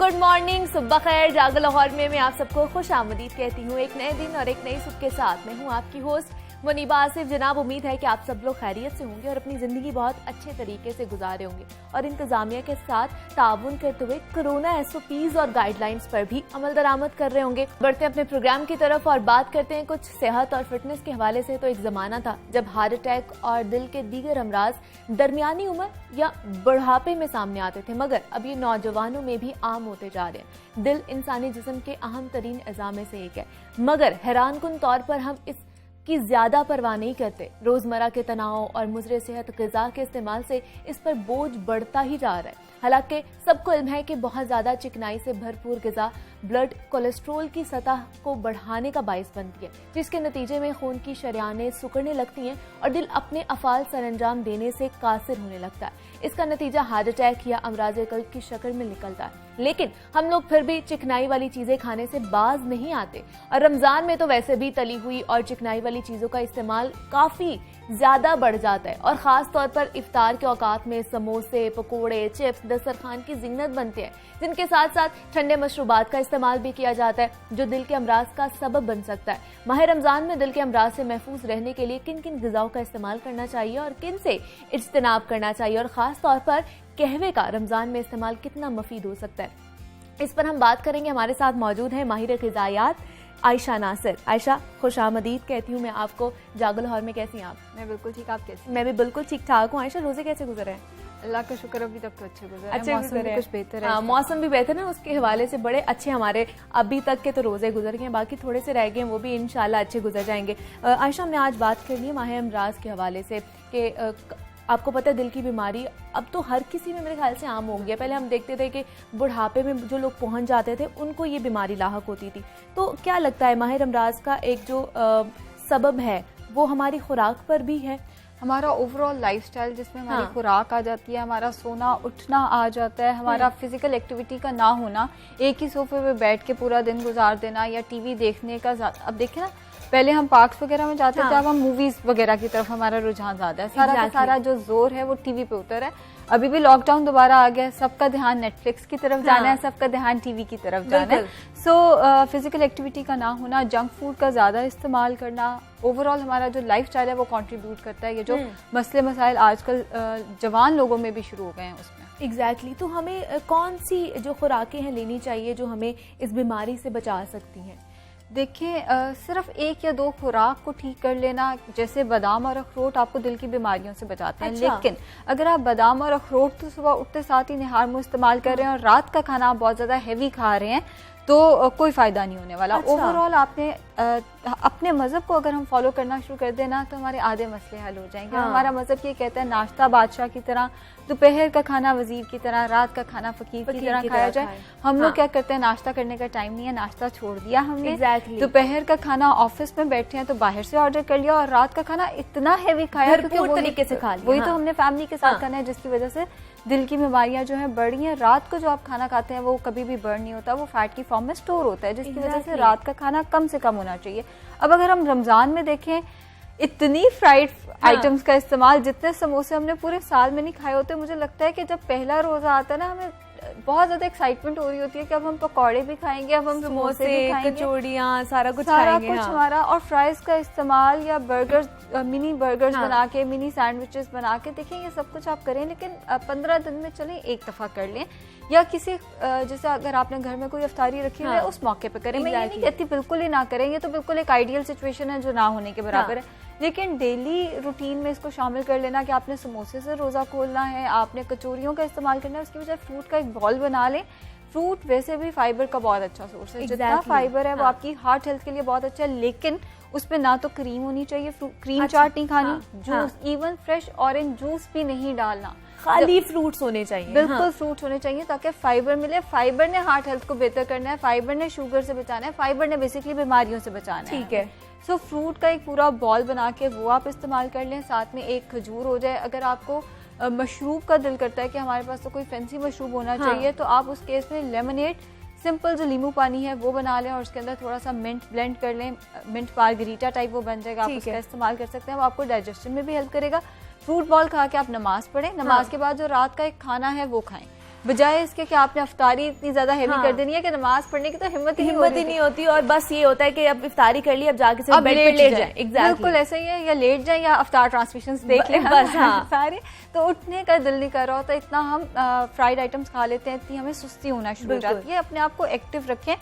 Good morning, सुबह खैर। जागो लाहौर में मैं आप सबको खुश आमदीद कहती हूँ। एक नए दिन और एक नई सुबह के साथ मैं हूँ आपकी होस्ट मुनीबा आसिफ। जनाब, उम्मीद है कि आप सब लोग खैरियत से होंगे और अपनी ज़िंदगी बहुत अच्छे तरीके से गुजारे होंगे और इंतज़ामिया के साथ ताउन करते हुए कोरोना SOPs और गाइडलाइंस पर भी अमल दरामद कर रहे होंगे। बढ़ते हैं अपने प्रोग्राम की तरफ और बात करते हैं कुछ सेहत और फिटनेस के हवाले से। तो एक ज़माना था जब हार्ट अटैक और दिल के दीगर अमराज दरमियानी उम्र या बुढ़ापे में सामने आते थे, मगर अब ये नौजवानों में भी आम होते जा रहे हैं। दिल इंसानी जिस्म के अहम तरीन अज़ा में से एक है, मगर हैरानकुन तौर पर हम इसकी ज्यादा परवाह नहीं करते। रोजमर्रा के तनाव और मुज़र सेहत ग़िज़ा के इस्तेमाल से इस पर बोझ बढ़ता ही जा रहा है। हालांकि सबको इल्म है कि बहुत ज्यादा चिकनाई से भरपूर ग़िज़ा ब्लड कोलेस्ट्रोल की सतह को बढ़ाने का बाइस बनती है, जिसके नतीजे में खून की शरियानें सिकुड़ने लगती हैं और दिल अपने अफ़ाल सरअंजाम देने से कासिर होने लगता है। इसका नतीजा हार्ट अटैक या अमराज़ क़ल्ब की शक्ल में निकलता है। लेकिन हम लोग फिर भी चिकनाई वाली चीजें खाने से बाज नहीं आते और रमजान में तो वैसे भी तली हुई और चिकनाई वाली चीजों का इस्तेमाल काफी ज्यादा बढ़ जाता है और खास तौर पर इफ्तार के औकात में समोसे, पकोड़े, चिप्स दस्तरखान की जिन्नत बनते हैं, जिनके साथ साथ ठंडे मशरूबात का इस्तेमाल भी किया जाता है, जो दिल के अमराज का सबब बन सकता है। माह रमजान में दिल के अमराज से महफूज रहने के लिए किन किन ग़िज़ाओं का इस्तेमाल करना चाहिए और किन से इज्तनाब करना चाहिए, और खास तौर पर कहवे का रमजान में इस्तेमाल कितना मुफीद हो सकता है, इस पर हम बात करेंगे। हमारे साथ मौजूद है माहिर ग़िज़ायात आयशा नासिर। आयशा, खुश आमदीद कहती हूँ मैं आपको जागो लाहौर में। कैसी हैं आप? मैं बिल्कुल ठीक, आप कैसी? मैं भी बिल्कुल ठीक ठाक हूँ। आयशा, रोजे कैसे गुजरे हैं? अल्लाह का शुक्र, अभी तक तो अच्छे गुजरे। अच्छे मौसम भी कुछ बेहतर है। मौसम भी बेहतर है, उसके हवाले से बड़े अच्छे हमारे अभी तक के तो रोजे गुजर गए हैं, बाकी थोड़े से रह गए, वो भी इंशाल्लाह अच्छे गुजर जाएंगे। आयशा, हमने आज बात करनी है माह अमराज के हवाले से कि आपको पता है दिल की बीमारी अब तो हर किसी में मेरे ख्याल से आम हो गया। पहले हम देखते थे कि बुढ़ापे में जो लोग पहुंच जाते थे उनको ये बीमारी लाहक होती थी। तो क्या लगता है माह अमराज का एक जो सबब है वो हमारी खुराक पर भी है? हमारा ओवरऑल लाइफस्टाइल जिसमें हमारी खुराक आ जाती है, हमारा सोना उठना आ जाता है, हमारा फिजिकल एक्टिविटी का ना होना, एक ही सोफे पे बैठ के पूरा दिन गुजार देना या टीवी देखने का। अब देखें ना, पहले हम पार्क्स वगैरह में जाते थे, अब हम मूवीज वगैरह की तरफ हमारा रुझान ज्यादा है। सारा का सारा जो जोर है वो टीवी पे उतर है। अभी भी लॉकडाउन दोबारा आ गया है, सबका ध्यान नेटफ्लिक्स की तरफ जाना है, सबका ध्यान टीवी की तरफ जाना है। सो फिजिकल एक्टिविटी का ना होना, जंक फूड का ज्यादा इस्तेमाल करना, ओवरऑल हमारा जो लाइफस्टाइल है वो कंट्रीब्यूट करता है। ये जो मसले मसाइल आजकल जवान लोगों में भी शुरू हो गए हैं उसमें। एग्जैक्टली। तो हमें कौन सी जो खुराकें हैं लेनी चाहिए जो हमें इस बीमारी से बचा सकती हैं? देखिए, सिर्फ एक या दो खुराक को ठीक कर लेना, जैसे बादाम और अखरोट आपको दिल की बीमारियों से बचाते हैं। लेकिन अगर आप बादाम और अखरोट तो सुबह उठते साथ ही निहार मुंह इस्तेमाल कर रहे हैं और रात का खाना आप बहुत ज़्यादा हैवी खा रहे हैं तो कोई फ़ायदा नहीं होने वाला। ओवरऑल आपने अपने मज़हब को अगर हम फॉलो करना शुरू कर देना तो हमारे आधे मसले हल हो जाएंगे। हमारा मज़हब ये कहता है नाश्ता बादशाह की तरह, दोपहर का खाना वजीर की तरह, रात का खाना फकीर की तरह खाया जाए। हम लोग क्या करते हैं, नाश्ता करने का टाइम नहीं है, नाश्ता छोड़ दिया हमने, दोपहर का खाना ऑफिस में बैठे हैं तो बाहर से ऑर्डर कर लिया और रात का खाना इतना हैवी खाया भरपूर तरीके से खा लिया। वही तो हमने फैमिली के साथ खाना है, जिसकी वजह से दिल की बीमारियां जो हैं बढ़ रही हैं। रात को जो आप खाना खाते हैं वो कभी भी बर्न नहीं होता, वो फैट की फॉर्म में स्टोर होता है, जिसकी वजह से रात का खाना कम से कम होना चाहिए। अब अगर हम रमजान में देखें, इतनी फ्राइड आइटम्स का इस्तेमाल, जितने समोसे हमने पूरे साल में नहीं खाए होते। मुझे लगता है कि जब पहला रोजा आता है ना, हमें बहुत ज्यादा एक्साइटमेंट हो रही होती है कि अब हम पकौड़े भी खाएंगे, अब हम समोसे भी खाएंगे, कचौड़ियाँ, सारा कुछ हमारा। और फ्राइज का इस्तेमाल या बर्गर्स, मिनी बर्गर्स बना के, मिनी सैंडविचेस बना के, देखें ये सब कुछ आप करें, लेकिन 15 दिन में चलें एक दफा कर लें, या किसी जैसे अगर आपने घर में कोई इफ्तारी रखी हुई है उस मौके पे करें। मैं ये नहीं कहती बिल्कुल ही ना करें, ये तो बिल्कुल एक आइडियल सिचुएशन है जो ना होने के बराबर है, लेकिन डेली रूटीन में इसको शामिल कर लेना कि आपने समोसे से रोज़ा खोलना है, आपने कचौरियों का इस्तेमाल करना है, उसकी बजाय फ्रूट का एक बॉल बना लें। फ्रूट वैसे भी फाइबर का बहुत अच्छा सोर्स है, जितना फाइबर है वो आपकी हार्ट हेल्थ के लिए बहुत अच्छा है, लेकिन उसमें ना तो क्रीम होनी चाहिए, क्रीम चाट नहीं खानी, juice, even fresh orange juice भी नहीं डालना, खाली फ्रूट्स होने चाहिए। बिल्कुल फ्रूट्स होने चाहिए ताकि फाइबर मिले। फाइबर ने हार्ट हेल्थ को बेहतर करना है, फाइबर ने शुगर से बचाना है, फाइबर ने बेसिकली बीमारियों से बचाना है। ठीक है। सो फ्रूट का एक पूरा बॉल बना के वो आप इस्तेमाल कर लें, साथ में एक खजूर हो जाए। अगर आपको मशरूब का दिल करता है कि हमारे पास तो कोई फैंसी मशरूब होना चाहिए, तो आप उस केस में लेमनेड, सिंपल जो नींबू पानी है वो बना लें और उसके अंदर थोड़ा सा मिंट ब्लेंड कर लें, मिंट मार्गरीटा टाइप वो बन जाएगा, आप उसका इस्तेमाल कर सकते हैं, वो आपको डाइजेशन में भी हेल्प करेगा। फ्रूट बॉल खा के आप नमाज पढ़ें, नमाज के बाद जो रात का एक खाना है वो खाएं। बजाय इसके कि आपने अफ्तारी इतनी ज्यादा हेवी कर देनी है कि नमाज पढ़ने की तो हिम्मत ही नहीं होती और बस ये होता है कि अब इफ्तारी कर ली, अब जाके सिर्फ बेड पे लेट जाए। बिल्कुल ऐसा ही है, या लेट जाए या अफ्तार ट्रांसमिशंस देख लें बस। हाँ सारे तो उठने का दिल नहीं कर रहा होता, इतना हम फ्राइड आइटम्स खा लेते हैं, इतनी हमें सुस्ती होना शुरू हो जाती है। अपने आप को एक्टिव रखें।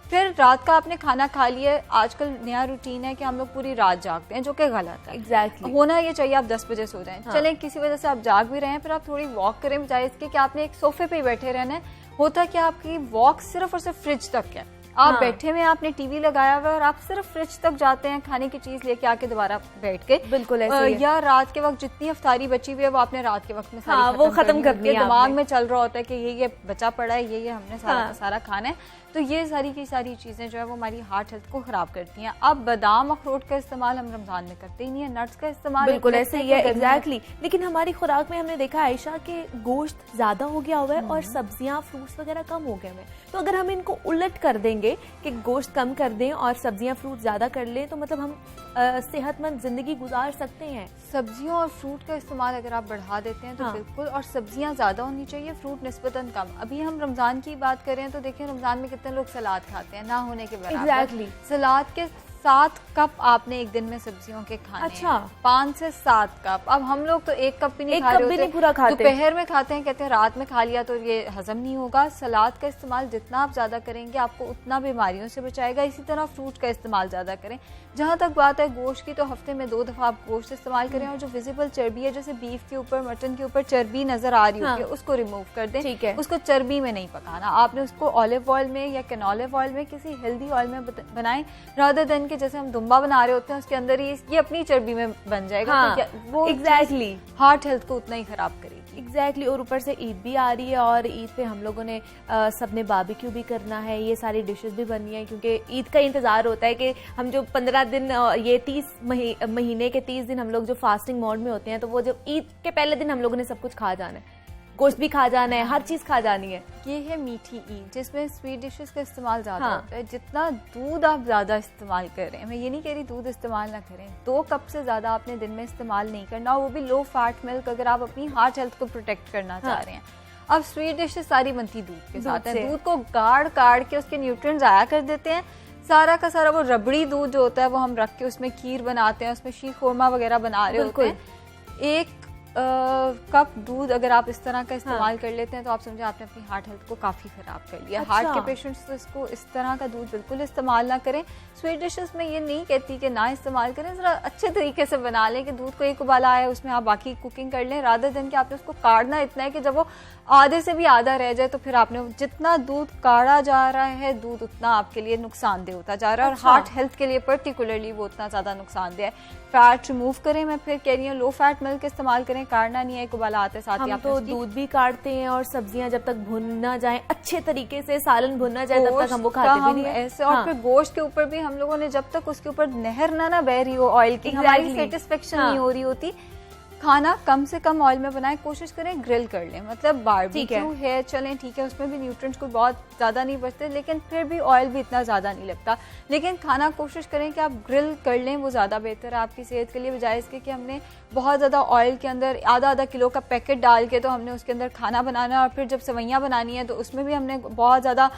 फिर रात का आपने खाना खा लिया, आजकल नया रूटीन है कि हम लोग पूरी रात जागते हैं, जो कि गलत है। एग्जैक्टली होना ये चाहिए आप 10 बजे सो जाएं। चलें किसी वजह से आप जाग भी रहे हैं, फिर आप थोड़ी वॉक करें, बजाय इसके कि आपने एक सोफे पे ही बैठे रहना है। होता क्या आपकी वॉक सिर्फ और सिर्फ फ्रिज तक है, आप बैठे हुए आपने टीवी लगाया हुआ और आप सिर्फ फ्रिज तक जाते हैं खाने की चीज लेके आके दोबारा बैठ के। बिल्कुल ऐसे या रात के वक्त जितनी अफ्तारी बची हुई है वो आपने रात के वक्त में सारी वो खत्म करनी है। दिमाग में चल रहा होता है कि ये बचा पड़ा है, ये हमने सारा खाना है। तो ये सारी की सारी चीजें जो है वो हमारी हार्ट हेल्थ को खराब करती हैं। अब बादाम अखरोट का इस्तेमाल हम रमजान में करते ही नहीं है, नट्स का इस्तेमाल बिल्कुल ऐसे ही है। एग्जैक्टली लेकिन हमारी खुराक में हमने देखा आयशा के गोश्त ज्यादा हो गया हुआ है और सब्जियां फ्रूट्स वगैरह कम हो गए हैं। तो अगर हम इनको उलट कर देंगे कि गोश्त कम कर दें और सब्जियां फ्रूट ज्यादा कर लें तो मतलब हम सेहतमंद जिंदगी गुजार सकते हैं। सब्जियों और फ्रूट का इस्तेमाल अगर आप बढ़ा देते हैं तो बिल्कुल, और सब्जियां ज्यादा होनी चाहिए, फ्रूट निस्बतन कम। अभी हम रमजान की बात करें तो देखें रमजान में कितने लोग सलाद खाते हैं, ना होने के बराबर। एग्जैक्टली सलाद के 7 कप आपने एक दिन में सब्जियों के खाने। अच्छा 5 से 7 कप। अब हम लोग तो 1 कप भी नहीं खा रहे होते, पूरा खाते, दोपहर में खाते हैं, कहते हैं रात में खा लिया तो ये हजम नहीं होगा। सलाद का इस्तेमाल जितना आप ज्यादा करेंगे आपको उतना बीमारियों से बचाएगा। इसी तरह फ्रूट का इस्तेमाल ज्यादा करें। जहां तक बात है गोश्त की, तो हफ्ते में 2 दफा आप गोश्त इस्तेमाल करें और जो विजिबल चर्बी है, जैसे बीफ के ऊपर मटन के ऊपर चर्बी नजर आ रही होगी उसको रिमूव कर दें। ठीक है, उसको चर्बी में नहीं पकाना, आपने उसको ऑलिव ऑयल में या कैनोलिव ऑयल में किसी हेल्दी ऑयल में बनाएं, रादर देन के जैसे हम दुम्बा बना रहे होते हैं उसके अंदर ये अपनी चर्बी में बन जाएगा। तो वो एग्जैक्टली हार्ट हेल्थ को उतना ही खराब करेगी। एग्जैक्टली और ऊपर से ईद भी आ रही है और ईद पे हम लोगों ने सबने बारबेक्यू भी करना है, ये सारी डिशेस भी बननी है क्योंकि ईद का इंतजार होता है कि हम जो 15 दिन ये 30 महीने के 30 दिन हम लोग जो फास्टिंग मोड में होते हैं, तो वो जब ईद के पहले दिन हम लोगों ने सब कुछ खा जाना है, गोश्त भी खा जाना है, हर चीज खा जानी है। ये है मीठी ईद जिसमें स्वीट डिशेस का इस्तेमाल ज्यादा होता है। जितना दूध आप ज्यादा इस्तेमाल करें, मैं ये नहीं कह रही दूध इस्तेमाल ना करें, 2 कप से ज्यादा आपने दिन में इस्तेमाल नहीं करना, वो भी लो फैट मिल्क, अगर आप अपनी हार्ट हेल्थ को प्रोटेक्ट करना चाह रहे हैं। अब स्वीट डिशेस सारी बनती दूध के साथ है, दूध को गाड़ के उसके न्यूट्रिएंट्स जाया कर देते हैं। सारा का सारा वो रबड़ी दूध जो होता है वो हम रख के उसमें खीर बनाते हैं, उसमें शीर खुरमा वगैरह बना रहे होते हैं। 1 कप दूध अगर आप इस तरह का इस्तेमाल कर लेते हैं तो आप समझे आपने अपनी हार्ट हेल्थ को काफी खराब कर लिया। हार्ट के पेशेंट्स तो इसको इस तरह का दूध बिल्कुल इस्तेमाल ना करें। स्वीट डिशेस में ये नहीं कहती कि ना इस्तेमाल करें, जरा अच्छे तरीके से बना लें कि दूध को 1 उबाला आया उसमें आप बाकी कुकिंग कर लें, रादर देन कि आपने उसको काढ़ना इतना है कि जब वो आधे से भी आधा रह जाए तो फिर आपने जितना दूध काढ़ा जा रहा है दूध उतना आपके लिए नुकसानदेह होता जा रहा है। और हार्ट हेल्थ के लिए पर्टिकुलरली वो उतना ज्यादा नुकसानदेह है। फैट रिमूव करें, मैं फिर कह रही हूँ लो फैट मिल्क इस्तेमाल करें, काढ़ना नहीं है 1 उबाला आते साथ ही। हम तो दूध भी काढ़ते हैं और सब्जियां जब तक भुन ना जाए अच्छे तरीके से, सालन भुन ना जाए तब तक हम वो खाते भी नहीं है ऐसे। और फिर गोश्त के ऊपर भी हम लोगों ने जब तक उसके ऊपर नहर ना बह रही हो ऑयल की, हमारी सेटिस्फेक्शन नहीं हो रही होती। खाना कम से कम ऑयल में बनाएं, कोशिश करें ग्रिल कर लें, मतलब बारबेक्यू है चलें ठीक है, उसमें भी न्यूट्रिएंट्स कोई बहुत ज़्यादा नहीं बचते, लेकिन फिर भी ऑयल भी इतना ज़्यादा नहीं लगता। लेकिन खाना कोशिश करें कि आप ग्रिल कर लें, वो ज़्यादा बेहतर है आपकी सेहत के लिए, बजाय इसके कि हमने बहुत ज़्यादा ऑयल के अंदर आधा किलो का पैकेट डाल के तो हमने उसके अंदर खाना बनाना है और फिर जब सेवइयाँ बनानी है तो उसमें भी हमने बहुत ज़्यादा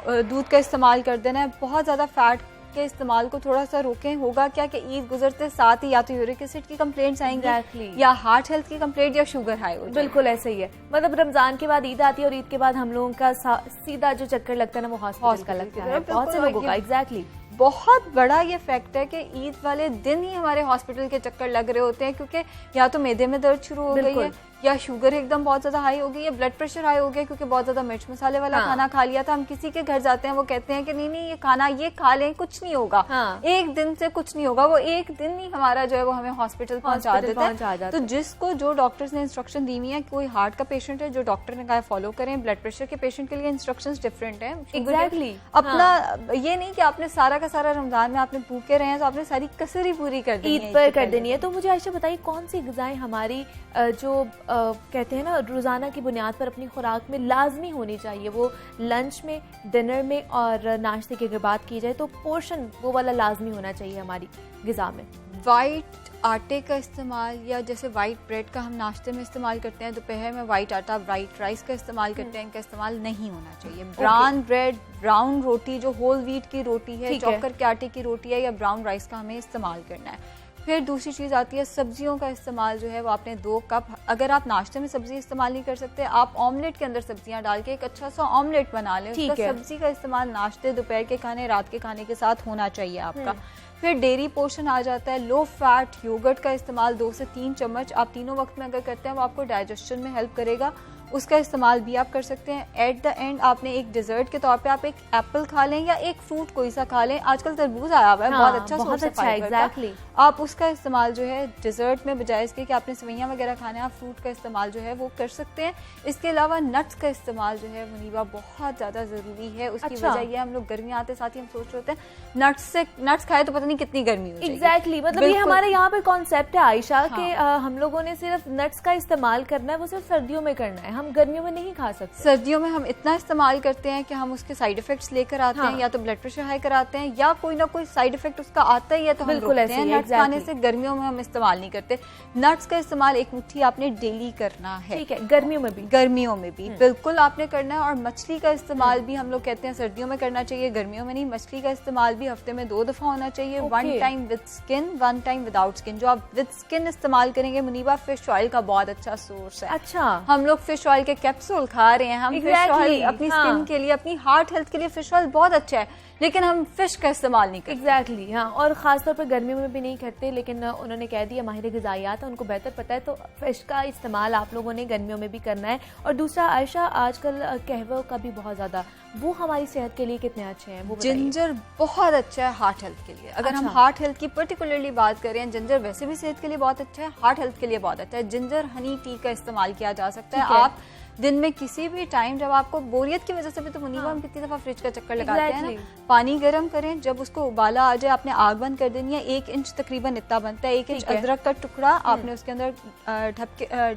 दूध का इस्तेमाल कर देना है। बहुत ज़्यादा फैट के इस्तेमाल को थोड़ा सा रोकें। होगा क्या कि ईद गुजरते साथ ही या तो यूरिक एसिड की कंप्लेंट्स आएंगी या हार्ट हेल्थ की कंप्लेंट या शुगर हाई हो। बिल्कुल ऐसा ही है, मतलब रमजान के बाद ईद आती है और ईद के बाद हम लोगों का सीधा जो चक्कर लगता है ना वो हॉस्पिटल का लगता है बहुत से लोगों का। एग्जैक्टली बहुत बड़ा ये फैक्ट है कि ईद वाले दिन ही हमारे हॉस्पिटल के चक्कर लग रहे होते हैं, क्योंकि या तो मैदे में दर्द शुरू हो गई है या शुगर एकदम बहुत ज्यादा हाई हो गई है, ब्लड प्रेशर हाई हो गया क्योंकि बहुत ज्यादा मिर्च मसाले वाला खाना खा लिया था। हम किसी के घर जाते हैं वो कहते हैं कि नहीं ये खाना ये खा लें कुछ नहीं होगा, एक दिन से कुछ नहीं होगा, वो एक दिन ही हमारा जो है वो हमें हॉस्पिटल पहुंचा देता है। तो जिसको जो डॉक्टर्स ने इंस्ट्रक्शन दी हुई है, कोई हार्ट का पेशेंट है जो डॉक्टर ने कहा फॉलो करें, ब्लड प्रेशर के पेशेंट के लिए इंस्ट्रक्शंस डिफरेंट है। एग्जैक्टली अपना ये नहीं कि आपने सारा का सारा रमजान में आपने भूखे रहे हैं तो आपने सारी कसर ही पूरी कर दी ईद पर कर देनी है। तो मुझे आयशा बताइए कौन सी ग़िज़ाएं हमारी जो कहते हैं ना रोजाना की बुनियाद पर अपनी खुराक में लाजमी होनी चाहिए, वो लंच में, डिनर में और नाश्ते की अगर बात की जाए तो पोर्शन वो वाला लाजमी होना चाहिए हमारी ग़िज़ा में। वाइट आटे का इस्तेमाल, या जैसे वाइट ब्रेड का हम नाश्ते में इस्तेमाल करते हैं, दोपहर में वाइट आटा वाइट राइस का इस्तेमाल करते हैं, इनका इस्तेमाल नहीं होना चाहिए। ब्राउन ब्रेड, ब्राउन रोटी जो होल व्हीट की रोटी है, चौकर के आटे की रोटी है, या ब्राउन राइस का हमें इस्तेमाल करना है। फिर दूसरी चीज़ आती है सब्जियों का इस्तेमाल जो है वो आपने 2 कप, अगर आप नाश्ते में सब्जी इस्तेमाल नहीं कर सकते, आप ऑमलेट के अंदर सब्जियां डाल के एक अच्छा सा ऑमलेट बना लें। उसका सब्जी का इस्तेमाल नाश्ते, दोपहर के खाने, रात के खाने के साथ होना चाहिए आपका। फिर डेयरी पोर्शन आ जाता है, लो फैट योगर्ट का इस्तेमाल 2 से 3 चम्मच आप तीनों वक्त में अगर करते हैं वो आपको डाइजेशन में हेल्प करेगा, उसका इस्तेमाल भी आप कर सकते हैं। एट द एंड आपने एक डिजर्ट के तौर पे आप एक एप्पल खा लें या एक फ्रूट कोई सा खा लें, आजकल तरबूज आया हुआ है, बहुत अच्छा सोर्स है फाइबर का, आप उसका इस्तेमाल जो है डिजर्ट में बजाय इसके कि आपने सेवइयां वगैरह खाने, आप फ्रूट का इस्तेमाल जो है वो कर सकते हैं। इसके अलावा नट्स का इस्तेमाल जो है मुनीबा बहुत ज्यादा जरूरी है। उसकी वजह यह हम लोग गर्मियां आते साथ ही हम सोच रहे होते हैं नट्स खाए तो पता नहीं कितनी गर्मी हो जाएगी। एग्जैक्टली, मतलब ये हमारे यहाँ पे कॉन्सेप्ट है आयशा के हम लोगों ने सिर्फ नट्स का इस्तेमाल करना है, वो सिर्फ सर्दियों में करना है, हम गर्मियों में नहीं खा सकते। सर्दियों में हम इतना इस्तेमाल करते हैं कि हम उसके साइड इफेक्ट्स लेकर आते हैं, या तो ब्लड प्रेशर हाई कराते हैं या कोई ना कोई साइड इफेक्ट उसका आता ही है तो हम रोकते हैं। नट्स खाने से गर्मियों में हम इस्तेमाल नहीं करते। नट्स का इस्तेमाल एक मुट्ठी आपने डेली करना है। ठीक है, गर्मियों में भी बिल्कुल आपने करना है। और मछली का इस्तेमाल भी हम लोग कहते हैं सर्दियों में करना चाहिए, गर्मियों में नहीं। मछली का इस्तेमाल भी हफ्ते में 2 दफा होना चाहिए। 1 time with skin, 1 time without skin. जो आप विद स्किन इस्तेमाल करेंगे मुनीबा, फिश ऑयल का बहुत अच्छा सोर्स है। अच्छा, हम लोग फिश ऑयल के कैप्सूल खा रहे हैं, हम फिश ऑयल अपनी स्किन के लिए, अपनी हार्ट हेल्थ के लिए फिश ऑयल बहुत अच्छा है, लेकिन हम फिश का इस्तेमाल नहीं करते। एग्जैक्टली हाँ, और खासतौर पर गर्मियों में भी नहीं करते, लेकिन उन्होंने कह दिया माहिर ग़िज़ायात है, उनको बेहतर पता है, तो फिश का इस्तेमाल आप लोगों ने गर्मियों में भी करना है। और दूसरा आयशा, आजकल कहवे का भी बहुत ज़्यादा, वो हमारी सेहत के लिए कितने अच्छे हैं वो? जिंजर बहुत अच्छा है हार्ट हेल्थ के लिए। अगर हम हार्ट हेल्थ की पर्टिकुलरली बात करें, जिंजर वैसे भी सेहत के लिए बहुत अच्छा है, हार्ट हेल्थ के लिए बहुत अच्छा है। जिंजर हनी टी का इस्तेमाल किया जा सकता है। आप दिन में किसी भी टाइम, जब आपको बोरियत की वजह से भी, तो मुनीबा हम कितनी दफा फ्रिज का चक्कर लगाते हैं ना, पानी गर्म करें, जब उसको उबाला आ जाए आपने आग बंद कर देनी है। 1 इंच तकरीबन इतना बनता है, 1 इंच अदरक का टुकड़ा आपने उसके अंदर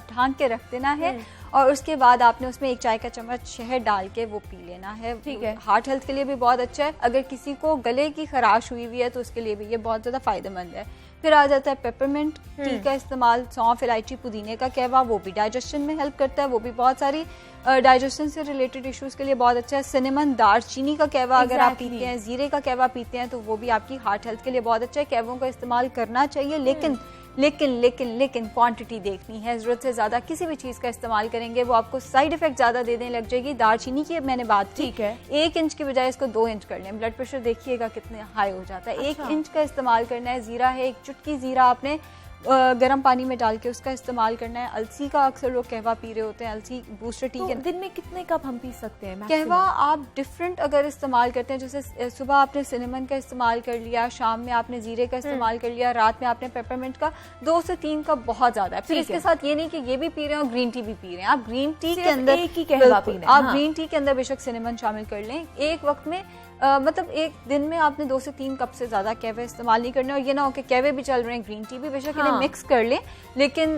ढांक के रख देना है, और उसके बाद आपने उसमें 1 चाय का चम्मच शहद डाल के वो पी लेना है। ठीक है, हार्ट हेल्थ के लिए भी बहुत अच्छा है। अगर किसी को गले की खराश हुई हुई है तो उसके लिए भी ये बहुत ज्यादा फायदेमंद है। फिर आ जाता है पेपरमिंट टी का इस्तेमाल, सौंफ, इलायची, पुदीने का कहवा, वो भी डाइजेशन में हेल्प करता है, वो भी बहुत सारी डाइजेशन से रिलेटेड इश्यूज के लिए बहुत अच्छा है। सिनेमन, दालचीनी का कहवा अगर आप पीते हैं, जीरे का कहवा पीते हैं, तो वो भी आपकी हार्ट हेल्थ के लिए बहुत अच्छा है। कहवों का इस्तेमाल करना चाहिए, लेकिन लेकिन लेकिन लेकिन क्वांटिटी देखनी है। जरूरत से ज्यादा किसी भी चीज का इस्तेमाल करेंगे वो आपको साइड इफेक्ट ज्यादा देने लग जाएगी। दालचीनी की मैंने बात की, 1 इंच की बजाय इसको 2 इंच कर लें। ब्लड प्रेशर देखिएगा कितने हाई हो जाता है। 1 इंच का इस्तेमाल करना है। जीरा है, 1 चुटकी जीरा आपने गर्म पानी में डाल के उसका इस्तेमाल करना है। अलसी का अक्सर लोग कहवा पी रहे होते हैं, अलसी बूस्टर टी के। दिन में कितने कप हम पी सकते हैं? कहवा आप डिफरेंट अगर इस्तेमाल करते हैं, जैसे सुबह आपने सिनेमन का इस्तेमाल कर लिया, शाम में आपने जीरे का इस्तेमाल कर लिया, रात में आपने पेपरमिंट का, 2 से 3 कप बहुत ज्यादा है। फिर इसके साथ ये नहीं कि ये भी पी रहे हैं और ग्रीन टी भी पी रहे हैं। आप ग्रीन टी के अंदर एक ही कहवा पीना है। आप ग्रीन टी के अंदर बेशक सिनेमन शामिल कर लें। एक वक्त में मतलब एक दिन में आपने 2 से 3 कप से ज्यादा कहवे इस्तेमाल नहीं करने। और ये ना हो कि कहवे भी चल रहे हैं, ग्रीन टी भी, बेशक इन्हें मिक्स कर लें, लेकिन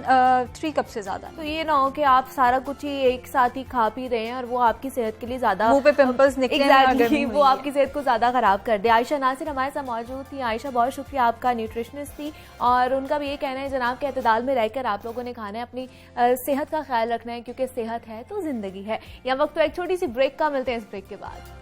3 कप से ज्यादा। तो ये ना हो कि आप सारा कुछ ही एक साथ ही खा पी रहे हैं और वो आपकी सेहत के लिए ज्यादा, मुंह पे पिंपल्स निकले, वो आपकी सेहत को ज्यादा खराब कर दे। आयशा नासिर हमारे साथ मौजूद थी। आयशा, बहुत शुक्रिया आपका, न्यूट्रिशनिस्ट थी, और उनका भी ये कहना है जनाब के एतदाल में रहकर आप लोगों ने खाना है, अपनी सेहत का ख्याल रखना है, क्योंकि सेहत है तो जिंदगी है। यहाँ वक्त तो एक छोटी सी ब्रेक का, मिलते हैं इस ब्रेक के बाद।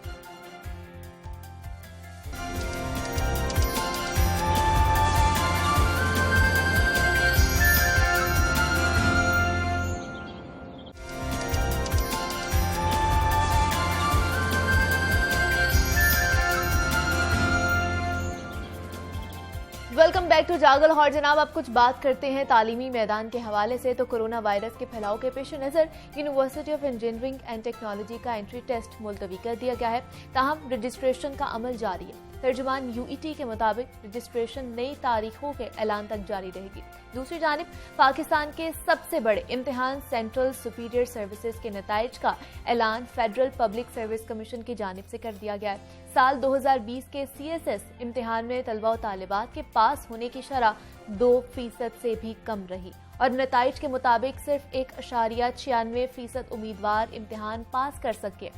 वेलकम बैक टू जागल लाहौर। जनाब, अब कुछ बात करते हैं तालीमी मैदान के हवाले से। तो कोरोना वायरस के फैलाव के पेश नज़र university of engineering and technology का एंट्री टेस्ट मुलतवी कर दिया गया है, ताहम रजिस्ट्रेशन का अमल जारी है। तर्जुमान यूईटी के मुताबिक रजिस्ट्रेशन नई तारीखों के ऐलान तक जारी रहेगी। दूसरी जानिब पाकिस्तान के सबसे बड़े इम्तिहान सेंट्रल सुपीरियर सर्विसेज के नताइज का ऐलान फेडरल पब्लिक सर्विस कमीशन की जानिब से कर दिया गया है। साल 2020 के CSS इम्तिहान में तलबा और तालिबात के पास होने की शरह 2% से भी कम रही और नताइज के मुताबिक सिर्फ 1.96% उम्मीदवार इम्तिहान पास कर सके।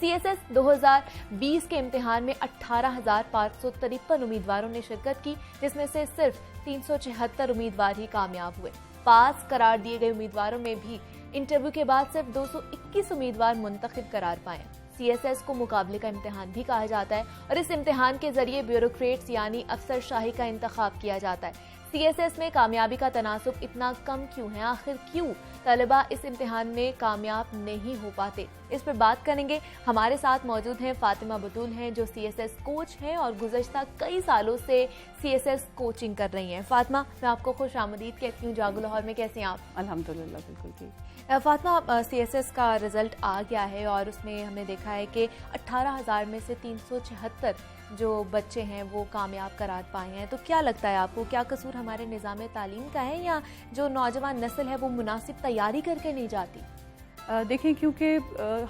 CSS 2020 के इम्तिहान में 18,553 उम्मीदवारों ने शिरकत की, जिसमें से सिर्फ 376 उम्मीदवार ही कामयाब हुए। पास करार दिए गए उम्मीदवारों में भी इंटरव्यू के बाद सिर्फ 221 उम्मीदवार मुंतखब करार पाए। CSS को मुकाबले का इम्तिहान भी कहा जाता है और इस इम्तिहान के जरिए ब्यूरोक्रेट्स यानी अफसरशाही का इंतखाब किया जाता है। CSS में कामयाबी का तनासुब इतना कम क्यों है? आखिर क्यों तलबा इस इम्तिहान में कामयाब नहीं हो पाते? इस पर बात करेंगे। हमारे साथ मौजूद हैं फातिमा बतूल हैं, जो CSS कोच हैं और गुज़श्ता कई सालों से CSS कोचिंग कर रही हैं। फातिमा, मैं आपको खुश आमदीद कहती हूँ जागो लाहौर में। कैसे हैं आप? अल्हम्दुलिल्लाह, बिल्कुल ठीक। फातिमा, CSS का रिजल्ट आ गया है और उसमें हमने देखा है कि 18,000 में से 376 जो बच्चे हैं वो कामयाब करार पाए हैं। तो क्या लगता है आपको, क्या कसूर हमारे निज़ाम तालीम का है या जो नौजवान नस्ल है वो मुनासिब तैयारी करके नहीं जाती? देखें, क्योंकि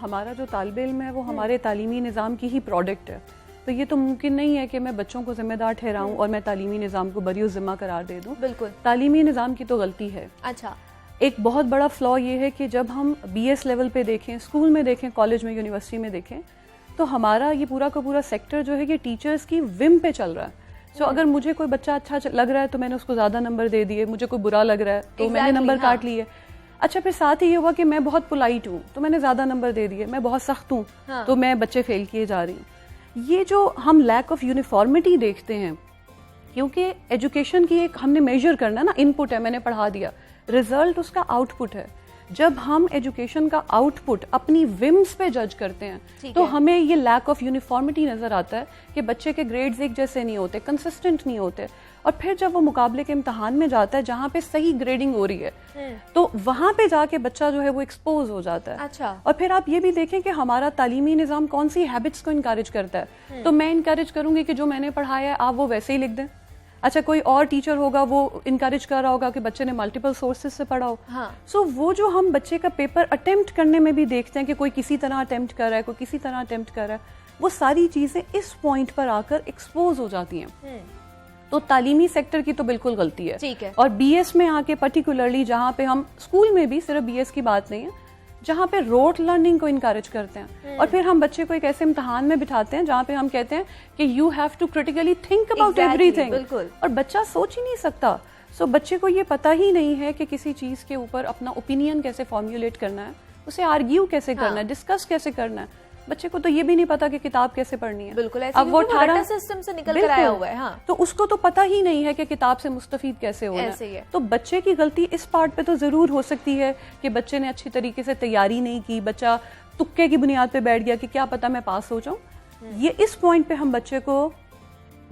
हमारा जो तालिब इल्म है वो हमारे तालीमी निज़ाम की ही प्रोडक्ट है, तो ये तो मुमकिन नहीं है कि मैं बच्चों को जिम्मेदार ठहराऊं और मैं तालीमी निज़ाम को बरी ज़िम्मा करार दे दूं। बिल्कुल, तालीमी निज़ाम की तो गलती है। अच्छा, एक बहुत बड़ा फ्लॉ ये है कि जब हम BS लेवल पे देखें, स्कूल में देखें, कॉलेज में, यूनिवर्सिटी में देखें, तो हमारा ये पूरा का पूरा सेक्टर जो है ये टीचर्स की विम पे चल रहा है। सो अगर मुझे कोई बच्चा अच्छा लग रहा है तो मैंने उसको ज़्यादा नंबर दे दिए, मुझे कोई बुरा लग रहा है तो मैंने नंबर काट लिए। अच्छा, फिर साथ ही ये हुआ कि मैं बहुत पोलाइट हूँ तो मैंने ज़्यादा नंबर दे दिए, मैं बहुत सख्त हूँ तो मैं बच्चे फेल किए जा रही हूँ। ये जो हम लैक ऑफ यूनिफॉर्मिटी देखते हैं, क्योंकि एजुकेशन की एक हमने मेजर करना ना, इनपुट है, मैंने पढ़ा दिया, रिजल्ट उसका आउटपुट है। जब हम एजुकेशन का आउटपुट अपनी विम्स पे जज करते हैं तो हमें ये लैक ऑफ यूनिफॉर्मिटी नजर आता है कि बच्चे के ग्रेड्स एक जैसे नहीं होते, कंसिस्टेंट नहीं होते। और फिर जब वो मुकाबले के इम्तिहान में जाता है जहाँ पे सही ग्रेडिंग हो रही है तो वहां पे जाके बच्चा जो है वो एक्सपोज हो जाता है। अच्छा, और फिर आप ये भी देखें कि हमारा तालीमी निज़ाम कौन सी हैबिट्स को इनकरेज करता है। तो मैं इनकरेज करूंगी कि जो मैंने पढ़ाया है आप वो वैसे ही लिख दें। अच्छा, कोई और टीचर होगा वो इनकरेज कर रहा होगा कि बच्चे ने मल्टीपल सोर्सेज से पढ़ा हो। सो वो जो हम बच्चे का पेपर अटेम्प्ट करने में भी देखते हैं कि कोई किसी तरह अटेम्प्ट कर रहा है, कोई किसी तरह अटेम्प्ट कर रहा है, वो सारी चीजें इस पॉइंट पर आकर एक्सपोज हो जाती हैं। तो तालीमी सेक्टर की तो बिल्कुल गलती है। ठीक है। और BS में आके पर्टिकुलरली जहाँ पे हम स्कूल में भी, सिर्फ BS की बात नहीं है, जहाँ पे रोट लर्निंग को इनकरेज करते हैं और फिर हम बच्चे को एक ऐसे इम्तिहान में बिठाते हैं जहाँ पे हम कहते हैं कि you have to critically think about everything, और बच्चा सोच ही नहीं सकता। सो बच्चे को ये पता ही नहीं है कि किसी चीज के ऊपर अपना ओपिनियन कैसे फॉर्मुलेट करना है, उसे आर्ग्यू कैसे करना है, डिस्कस कैसे करना है। बच्चे को तो ये भी नहीं पता कि किताब कैसे पढ़नी है। बिल्कुल, ऐसे अब वो 18 सिस्टम से निकल कर आया हुआ है। हाँ, तो उसको तो पता ही नहीं है कि किताब से मुस्तफीद कैसे होना है। तो बच्चे की गलती इस पार्ट पे तो जरूर हो सकती है कि बच्चे ने अच्छी तरीके से तैयारी नहीं की, बच्चा तुक्के की बुनियाद पे बैठ गया कि क्या पता मैं पास हो जाऊं। ये इस पॉइंट पे हम बच्चे को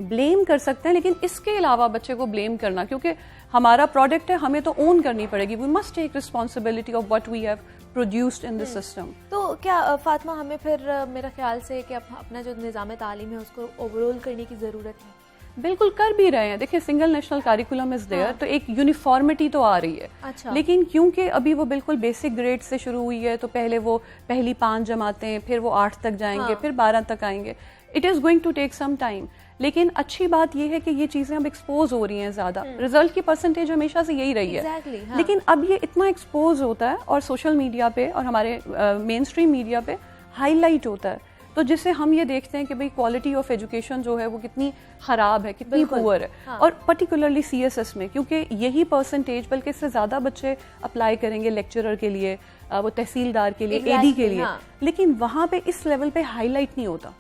ब्लेम कर सकते हैं, लेकिन इसके अलावा बच्चे को ब्लेम करना, क्योंकि हमारा प्रोडक्ट है, हमें तो ओन करनी पड़ेगी। We must take responsibility of what we have produced in the system. तो क्या फातिमा, हमें फिर मेरा ख्याल से कि अपना जो निज़ाम तालीम है उसको ओवरऑल करने की ज़रूरत है? बिल्कुल कर भी रहे हैं। देखिए, single national curriculum is there, तो एक यूनिफॉर्मिटी तो आ रही है। अच्छा। लेकिन क्योंकि अभी वो बिल्कुल बेसिक ग्रेड से शुरू हुई है, तो पहले वो पहली 5 जमातें, फिर वो 8 तक जाएंगे, फिर 12 तक आएंगे। It is going to take some time. लेकिन अच्छी बात यह है कि ये चीजें अब एक्सपोज हो रही हैं ज्यादा। रिजल्ट की परसेंटेज हमेशा से यही रही है। हाँ। लेकिन अब ये इतना एक्सपोज होता है और सोशल मीडिया पे और हमारे मेन स्ट्रीम मीडिया पे हाईलाइट होता है, तो जिससे हम ये देखते हैं कि भाई क्वालिटी ऑफ एजुकेशन जो है वो कितनी खराब है, कितनी पुअर है। हाँ। और पर्टिकुलरली CSS में, क्योंकि यही परसेंटेज, बल्कि इससे ज्यादा बच्चे अप्लाई करेंगे लेक्चरर के लिए, वो तहसीलदार के लिए, AD के लिए। हाँ। लेकिन वहां पे इस लेवल पे हाईलाइट नहीं होता।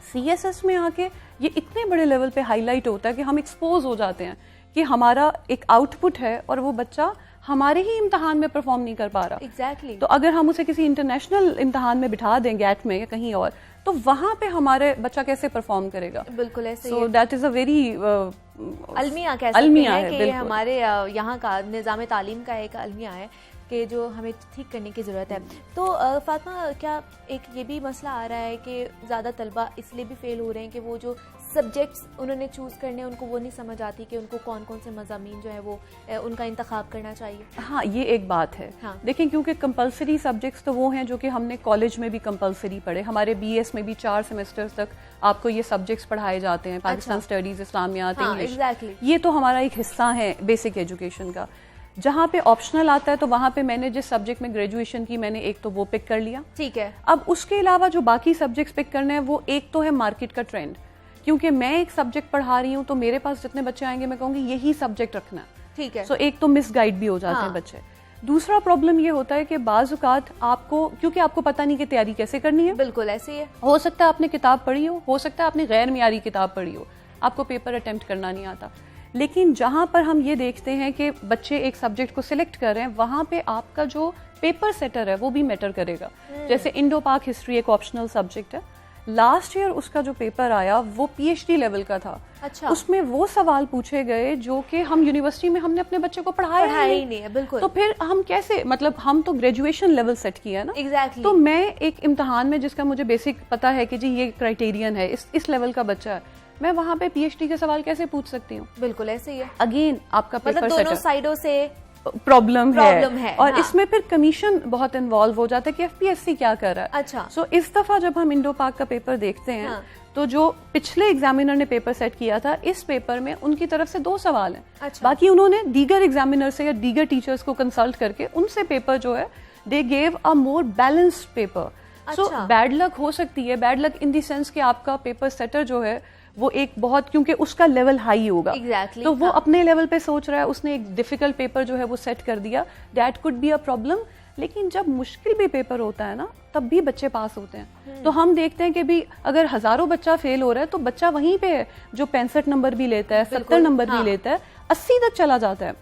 CSS में आके ये इतने बड़े लेवल पे हाईलाइट होता है कि हम एक्सपोज हो जाते हैं कि हमारा एक आउटपुट है और वो बच्चा हमारे ही इम्तिहान में परफॉर्म नहीं कर पा रहा। Exactly. तो अगर हम उसे किसी इंटरनेशनल इम्तिहान में बिठा दें, गैट में या कहीं और, तो वहां पे हमारे बच्चा कैसे परफॉर्म करेगा? बिल्कुल ऐसे। So that is a very अलमिया कह सकते हैं कि हमारे यहाँ का निज़ाम तालीम का एक अलमिया है कि जो हमें ठीक करने की ज़रूरत है। तो फातिमा, क्या एक ये भी मसला आ रहा है कि ज़्यादा तलबा इसलिए भी फेल हो रहे हैं कि वो जो सब्जेक्ट्स उन्होंने चूज़ करने उनको वो नहीं समझ आती कि उनको कौन कौन से मज़ामीन जो है वो उनका इंतखाब करना चाहिए? हाँ, ये एक बात है। हाँ। देखें, क्योंकि कंपलसरी सब्जेक्ट्स तो वो हैं जो कि हमने कॉलेज में भी कंपलसरी पढ़े। हमारे BS में भी 4 सेमेस्टर्स तक आपको ये सब्जेक्ट्स पढ़ाए जाते हैं। पाकिस्तान स्टडीज, इस्लामियात, इंग्लिश। एग्जैक्टली। ये तो हमारा एक हिस्सा है बेसिक एजुकेशन का। जहाँ पे ऑप्शनल आता है तो वहाँ पे मैंने जिस सब्जेक्ट में ग्रेजुएशन की मैंने एक तो वो पिक कर लिया। ठीक है। अब उसके अलावा जो बाकी सब्जेक्ट्स पिक करने हैं वो एक तो है मार्केट का ट्रेंड, क्योंकि मैं एक सब्जेक्ट पढ़ा रही हूँ तो मेरे पास जितने बच्चे आएंगे मैं कहूँगी यही सब्जेक्ट रखना। ठीक है। सो एक तो मिस गाइड भी हो जाते हैं बच्चे। दूसरा प्रॉब्लम ये होता है कि बाज़ औक़ात आपको, क्योंकि आपको पता नहीं कि तैयारी कैसे करनी है। बिल्कुल ऐसे ही है। हो सकता है आपने किताब पढ़ी हो सकता है आपने गैर मियारी किताब पढ़ी हो, आपको पेपर अटेम्प्ट करना नहीं आता। लेकिन जहां पर हम ये देखते हैं कि बच्चे एक सब्जेक्ट को सिलेक्ट कर रहे हैं, वहां पे आपका जो पेपर सेटर है वो भी मैटर करेगा। जैसे इंडो पाक हिस्ट्री एक ऑप्शनल सब्जेक्ट है, लास्ट ईयर उसका जो पेपर आया वो पीएचडी लेवल का था। अच्छा। उसमें वो सवाल पूछे गए जो कि हम यूनिवर्सिटी में हमने अपने बच्चे को पढ़ाया ही नहीं है। बिल्कुल। तो फिर हम कैसे, मतलब हम तो ग्रेजुएशन लेवल सेट किया है ना। एग्जैक्टली। तो मैं एक इम्तिहान में जिसका मुझे बेसिक पता है कि जी ये क्राइटेरियन है, इस लेवल का बच्चा है, मैं वहां पे पीएचडी के सवाल कैसे पूछ सकती हूँ? बिल्कुल ऐसे ही है। अगेन आपका पेपर मतलब दोनों साइडों से प्रॉब्लम है। और हाँ। इसमें फिर कमीशन बहुत इन्वॉल्व हो जाता है कि एफपीएससी क्या कर रहा है। अच्छा। सो इस दफा जब हम इंडो पाक का पेपर देखते हैं हाँ। तो जो पिछले एग्जामिनर ने पेपर सेट किया था, इस पेपर में उनकी तरफ से 2 सवाल हैं। अच्छा। बाकी उन्होंने दीगर एग्जामिनर से या दीगर टीचर्स को कंसल्ट करके उनसे पेपर जो है they gave a more balanced paper. So bad luck हो सकती है, bad luck in the sense कि आपका पेपर सेटर जो है वो एक बहुत, क्योंकि उसका लेवल हाई होगा। Exactly, तो वो हाँ। अपने लेवल पे सोच रहा है, उसने एक डिफिकल्ट पेपर जो है वो सेट कर दिया, that could be a problem. लेकिन जब मुश्किल भी पेपर होता है ना तब भी बच्चे पास होते हैं। तो हम देखते हैं कि भी अगर हजारों बच्चा फेल हो रहा है तो बच्चा वहीं पे है जो 65 नंबर भी लेता है, 70 नंबर भी लेता है, 80 तक चला जाता है।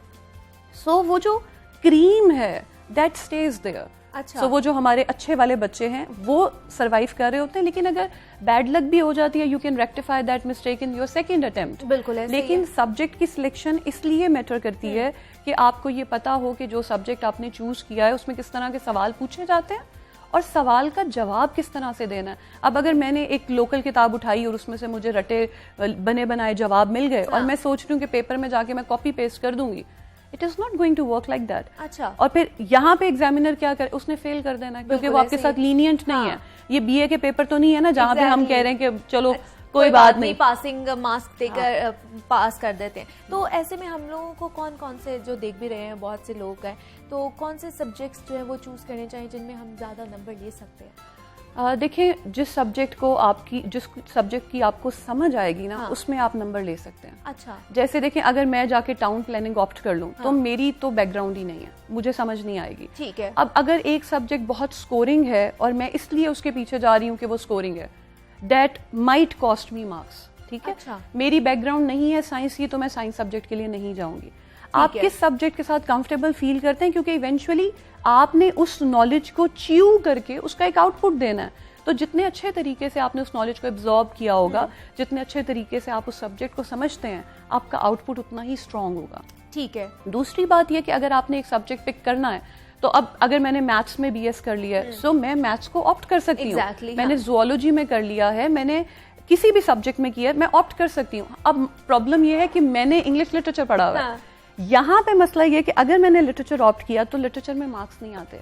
सो वो जो क्रीम है दैट स्टेज देयर। अच्छा। वो जो हमारे अच्छे वाले बच्चे हैं वो सरवाइव कर रहे होते हैं, लेकिन अगर बैड लक भी हो जाती है you can rectify that mistake in your second attempt. बिल्कुल ऐसे लेकिन सब्जेक्ट की सिलेक्शन इसलिए मैटर करती है कि आपको ये पता हो कि जो सब्जेक्ट आपने चूज किया है उसमें किस तरह के सवाल पूछे जाते हैं और सवाल का जवाब किस तरह से देना है। अब अगर मैंने एक लोकल किताब उठाई और उसमें से मुझे रटे बने बनाए जवाब मिल गए और मैं सोच रही हूँ कि पेपर में जाके मैं कॉपी पेस्ट कर दूंगी, it is not going to work like that. अच्छा। और फिर यहाँ पे एग्जामिनर क्या करे, उसने फेल कर देना, क्योंकि वो आपके साथ लीनियंट नहीं है। ये बीए के पेपर तो नहीं है ना जहाँ पे हम कह रहे हैं कि चलो कोई बात नहीं, पासिंग मार्क्स देकर पास कर देते हैं। तो ऐसे में हम लोगों को कौन कौन से, जो देख भी रहे हैं बहुत से लोग हैं, तो कौन से सब्जेक्ट्स जो है वो चूज करने चाहिए जिनमें हम ज्यादा नंबर ले सकते हैं? देखिए, जिस सब्जेक्ट की आपको समझ आएगी ना, उसमें आप नंबर ले सकते हैं। अच्छा। जैसे देखिए, अगर मैं जाके टाउन प्लानिंग ऑप्ट कर लूं तो मेरी तो बैकग्राउंड ही नहीं है, मुझे समझ नहीं आएगी। ठीक है। अब अगर एक सब्जेक्ट बहुत स्कोरिंग है और मैं इसलिए उसके पीछे जा रही हूँ कि वो स्कोरिंग है, that might cost me marks. ठीक है। अच्छा। मेरी बैकग्राउंड नहीं है साइंस की तो मैं साइंस सब्जेक्ट के लिए नहीं जाऊंगी। आप किस सब्जेक्ट के साथ कंफर्टेबल फील करते हैं, क्योंकि इवेंचुअली आपने उस नॉलेज को च्यू करके उसका एक आउटपुट देना है। तो जितने अच्छे तरीके से आपने उस नॉलेज को एब्जॉर्ब किया होगा, जितने अच्छे तरीके से आप उस सब्जेक्ट को समझते हैं, आपका आउटपुट उतना ही स्ट्रांग होगा। ठीक है। दूसरी बात यह कि अगर आपने एक सब्जेक्ट पिक करना है तो अब अगर मैंने मैथ्स में बीएस कर लिया है सो मैं मैथ्स को ऑप्ट कर सकती हूँ। मैंने जूलॉजी में कर लिया है, मैंने किसी भी सब्जेक्ट में किया है, मैं ऑप्ट कर सकती हूँ। अब प्रॉब्लम यह है कि मैंने इंग्लिश लिटरेचर पढ़ा हुआ है। यहाँ पे मसला ये कि अगर मैंने लिटरेचर ऑप्ट किया तो लिटरेचर में मार्क्स नहीं आते।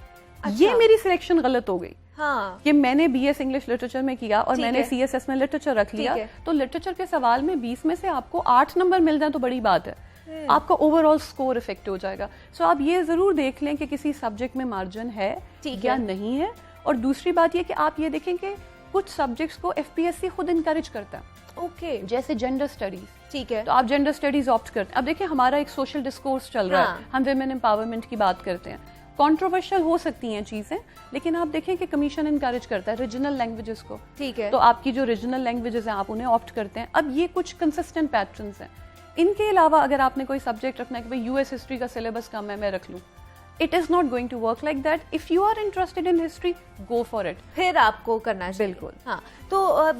ये मेरी सिलेक्शन गलत हो गई। हाँ। कि मैंने बीएस इंग्लिश लिटरेचर में किया और मैंने सीएसएस में लिटरेचर रख लिया, तो लिटरेचर के सवाल में 20 में से आपको 8 नंबर मिल जाए तो बड़ी बात है, आपका ओवरऑल स्कोर इफेक्ट हो जाएगा। सो आप ये जरूर देख लें कि किसी सब्जेक्ट में मार्जिन है या नहीं है। और दूसरी बात ये कि आप ये देखें कि कुछ सब्जेक्ट्स को एफपीएससी खुद इनकरेज करता है। ओके। जैसे जेंडर स्टडीज। ठीक है। तो आप जेंडर स्टडीज ऑप्ट करते हैं। अब देखिए, हमारा एक सोशल डिस्कोर्स चल रहा है, हम विमेन एम्पावरमेंट की बात करते हैं। कंट्रोवर्शियल हो सकती हैं चीजें, लेकिन आप देखें कि कमीशन इनकरेज करता है रीजनल लैंग्वेजेस को। ठीक है। तो आपकी जो रीजनल लैंग्वेजेस हैं आप उन्हें ऑप्ट करते हैं। अब ये कुछ कंसिस्टेंट पैटर्न्स हैं। इनके अलावा अगर आपने कोई सब्जेक्ट रखना है कि भाई यूएस हिस्ट्री का सिलेबस कम है, मैं रख लूं, it is not going to work like that. If you are interested in history, go for it. फिर आपको करना चाहिए। बिल्कुल। हाँ। तो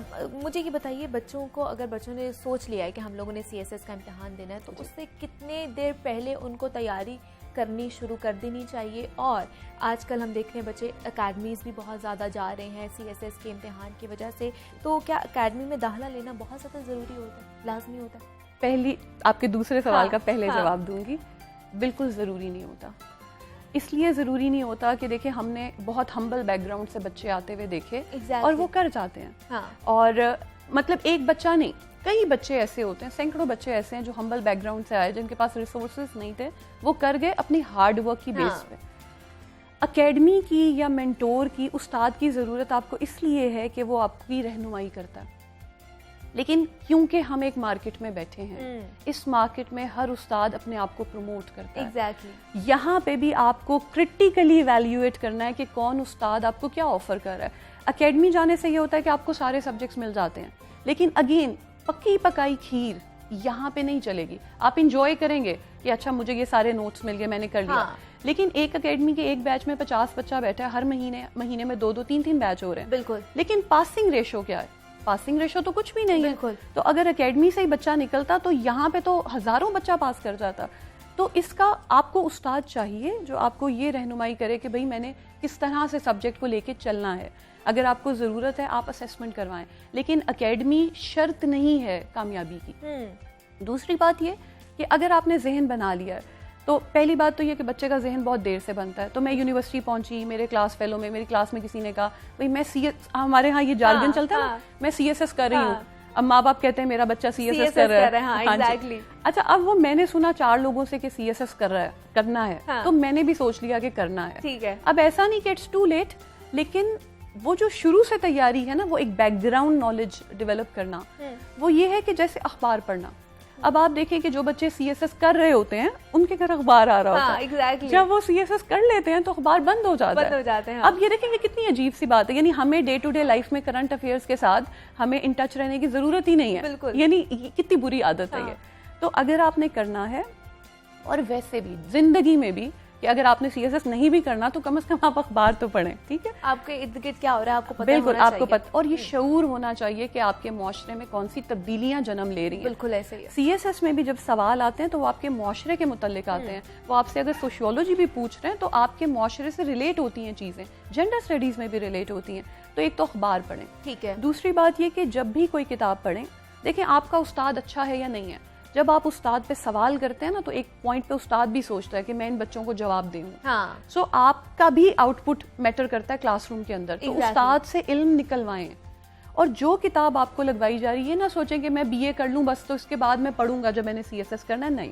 मुझे ये बताइए, बच्चों को, अगर बच्चों ने सोच लिया है कि हम लोगों ने सीएसएस का इम्तिहान देना है, तो उससे कितने देर पहले उनको तैयारी करनी शुरू कर देनी चाहिए? और आजकल हम देख रहे हैं बच्चे अकेडमीज भी बहुत ज़्यादा जा रहे हैं सीएसएस के इम्तिहान की वजह से, तो क्या अकेडमी में दाखिला लेना बहुत ज़्यादा ज़रूरी होता है, लाजमी होता है? पहली आपके दूसरे सवाल का पहले जवाब दूंगी, बिल्कुल ज़रूरी नहीं होता। इसलिए ज़रूरी नहीं होता कि देखिए, हमने बहुत हम्बल बैकग्राउंड से बच्चे आते हुए देखे और वो कर जाते हैं। हाँ। और मतलब एक बच्चा नहीं, कई बच्चे ऐसे होते हैं, सैकड़ों बच्चे ऐसे हैं जो हम्बल बैकग्राउंड से आए, जिनके पास रिसोर्सेज नहीं थे, वो कर गए अपनी हार्ड वर्क की बेस पे। एकेडमी की या मेंटोर की, उस्ताद की ज़रूरत आपको इसलिए है कि वो आपकी रहनुमाई करता है। लेकिन क्योंकि हम एक मार्केट में बैठे हैं, इस मार्केट में हर उस्ताद अपने आप को प्रमोट करता है। एग्जैक्टली। यहाँ पे भी आपको क्रिटिकली इवैल्यूएट करना है कि कौन उस्ताद आपको क्या ऑफर कर रहा है। एकेडमी जाने से ये होता है कि आपको सारे सब्जेक्ट्स मिल जाते हैं, लेकिन अगेन पक्की पकाई खीर यहाँ पे नहीं चलेगी। आप इंजॉय करेंगे कि अच्छा मुझे ये सारे नोट्स मिल गए, मैंने कर लिया। हाँ। लेकिन एक एकेडमी के एक बैच में 50 बच्चा बैठा है, हर महीने में 2-2 3-3 बैच हो रहे हैं। बिल्कुल। लेकिन पासिंग रेशो क्या है? पासिंग रेशो तो कुछ भी नहीं है। बिल्कुल। तो अगर एकेडमी से ही बच्चा निकलता तो यहाँ पे तो हजारों बच्चा पास कर जाता। तो इसका आपको उस्ताद चाहिए जो आपको ये रहनुमाई करे कि भाई मैंने किस तरह से सब्जेक्ट को लेके चलना है। अगर आपको ज़रूरत है आप असेसमेंट करवाएं, लेकिन एकेडमी शर्त नहीं है कामयाबी की। दूसरी बात ये कि अगर आपने जहन बना लिया है, तो पहली बात तो ये कि बच्चे का जहन बहुत देर से बनता है। तो मैं यूनिवर्सिटी पहुंची, मेरे क्लास फेलो में, मेरी क्लास में किसी ने कहा भाई मैं हमारे यहाँ ये जार्गन चलता है ना, मैं CSS कर रही हूँ। अब माँ बाप कहते हैं मेरा बच्चा CSS कर रहा है। हाँ, हाँ exactly. अच्छा, अब वो मैंने सुना 4 लोगों से कि CSS करना है, हाँ. तो मैंने भी सोच लिया कि करना है। ठीक है। अब ऐसा नहीं कि इट्स टू लेट, लेकिन वो जो शुरू से तैयारी है ना, वो एक बैकग्राउंड नॉलेज डेवलप करना, वो ये है कि जैसे अखबार पढ़ना। अब आप देखें कि जो बच्चे CSS कर रहे होते हैं उनके घर अखबार आ रहा होता है। exactly. जब वो CSS कर लेते हैं तो अखबार बंद हो जाता है। हाँ. अब ये देखेंगे कितनी अजीब सी बात है, यानी हमें डे टू डे लाइफ में करंट अफेयर्स के साथ हमें इन टच रहने की जरूरत ही नहीं है। बिल्कुल। यानी कितनी बुरी आदत है हाँ. ये। तो अगर आपने करना है, और वैसे भी जिंदगी में भी कि अगर आपने CSS नहीं भी करना तो कम से कम आप अखबार तो पढ़ें, ठीक है। आपके इर्द गिर्द क्या हो रहा है आपको पता बिल्कुल होना आपको चाहिए। पता, और ये शऊर होना चाहिए कि आपके मुआशरे में कौन सी तब्दीलियां जन्म ले रही हैं। बिल्कुल ऐसे ही है। CSS में भी जब सवाल आते हैं तो वो आपके मुआशरे के मुतल्लिक आते हैं। वो आपसे अगर सोशियोलॉजी भी पूछ रहे हैं तो आपके मुआशरे से रिलेट होती हैं चीजें, जेंडर स्टडीज में भी रिलेट होती हैं। तो एक तो अखबार पढ़ें। ठीक है। दूसरी बात ये कि जब भी कोई किताब पढ़ें, देखें आपका उस्ताद अच्छा है या नहीं है। जब आप उस्ताद पे सवाल करते हैं ना, तो एक पॉइंट पे उस्ताद भी सोचता है कि मैं इन बच्चों को जवाब दूं। हाँ। सो आपका भी आउटपुट मैटर करता है क्लासरूम के अंदर। तो उस्ताद से इल्म निकलवाएं, और जो किताब आपको लगवाई जा रही है ना सोचें कि मैं BA कर लूं बस, तो इसके बाद मैं पढ़ूंगा जब मैंने CSS करना है। नहीं,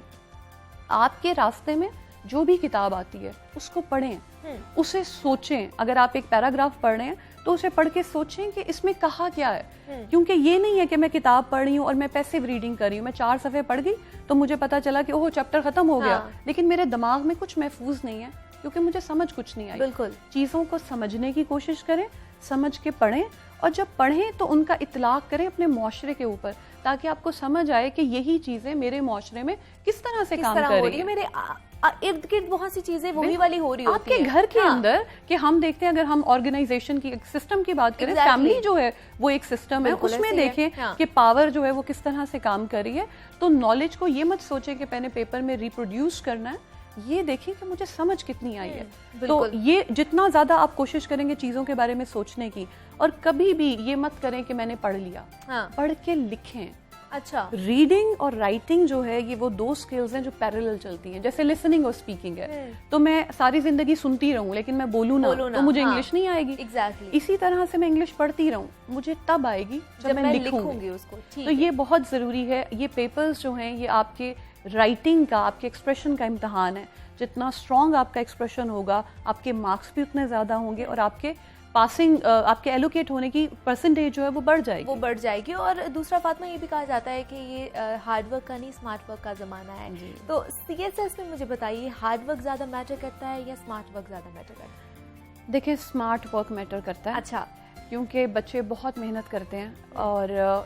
आपके रास्ते में जो भी किताब आती है उसको पढ़ें, उसे सोचें। अगर आप एक पैराग्राफ पढ़ रहे हैं तो उसे पढ़ के सोचें कि इसमें कहा क्या है। क्योंकि ये नहीं है कि मैं किताब पढ़ रही हूँ और मैं पैसिव रीडिंग कर रही हूँ। मैं 4 सफ़े पढ़ गई तो मुझे पता चला कि ओह चैप्टर खत्म हो गया, लेकिन मेरे दिमाग में कुछ महफूज नहीं है क्योंकि मुझे समझ कुछ नहीं आई। बिल्कुल। चीज़ों को समझने की कोशिश करें, समझ के पढ़ें, और जब पढ़ें तो उनका इतलाक करें अपने मुआशरे के ऊपर, ताकि आपको समझ आए कि यही चीजें मेरे मुआशरे में किस तरह से काम कर रही है। मेरे इर्द गिर्द बहुत सी चीजें वही वाली हो रही होती आपके घर के अंदर। कि हम देखते हैं, अगर हम ऑर्गेनाइजेशन की सिस्टम की बात करें, फैमिली जो है वो एक सिस्टम है, उसमें देखें कि पावर जो है वो किस तरह से काम कर रही है। तो नॉलेज को ये मत सोचें कि मैंने पेपर में रिप्रोड्यूस करना है, ये देखें कि मुझे समझ कितनी आई है। तो ये जितना ज्यादा आप कोशिश करेंगे चीजों के बारे में सोचने की, और कभी भी ये मत करें कि मैंने पढ़ लिया। पढ़ के लिखें। अच्छा। रीडिंग और राइटिंग जो है ये वो 2 स्किल्स हैं जो पैरेलल चलती हैं। जैसे लिसनिंग और स्पीकिंग है, तो मैं सारी जिंदगी सुनती रहूं लेकिन मैं बोलूं ना तो मुझे इंग्लिश नहीं आएगी। एग्जैक्टली। इसी तरह से मैं इंग्लिश पढ़ती रहूं, मुझे तब आएगी जब मैं लिखूंगी उसको। तो ये बहुत जरूरी है। ये पेपर्स जो हैं ये आपके राइटिंग का, आपके एक्सप्रेशन का इम्तहान है। जितना स्ट्रॉन्ग आपका एक्सप्रेशन होगा, आपके मार्क्स भी उतने ज्यादा होंगे, और आपके पासिंग आपके एलोकेट होने की परसेंटेज जो है वो बढ़ जाएगी। और दूसरा फातिमा, ये भी कहा जाता है कि ये हार्ड वर्क का नहीं स्मार्ट वर्क का जमाना है। तो CSS में मुझे बताइए, हार्ड वर्क ज्यादा मैटर करता है या स्मार्ट वर्क ज्यादा मैटर करता है? देखिए, स्मार्ट वर्क मैटर करता है। अच्छा। क्योंकि बच्चे बहुत मेहनत करते हैं, और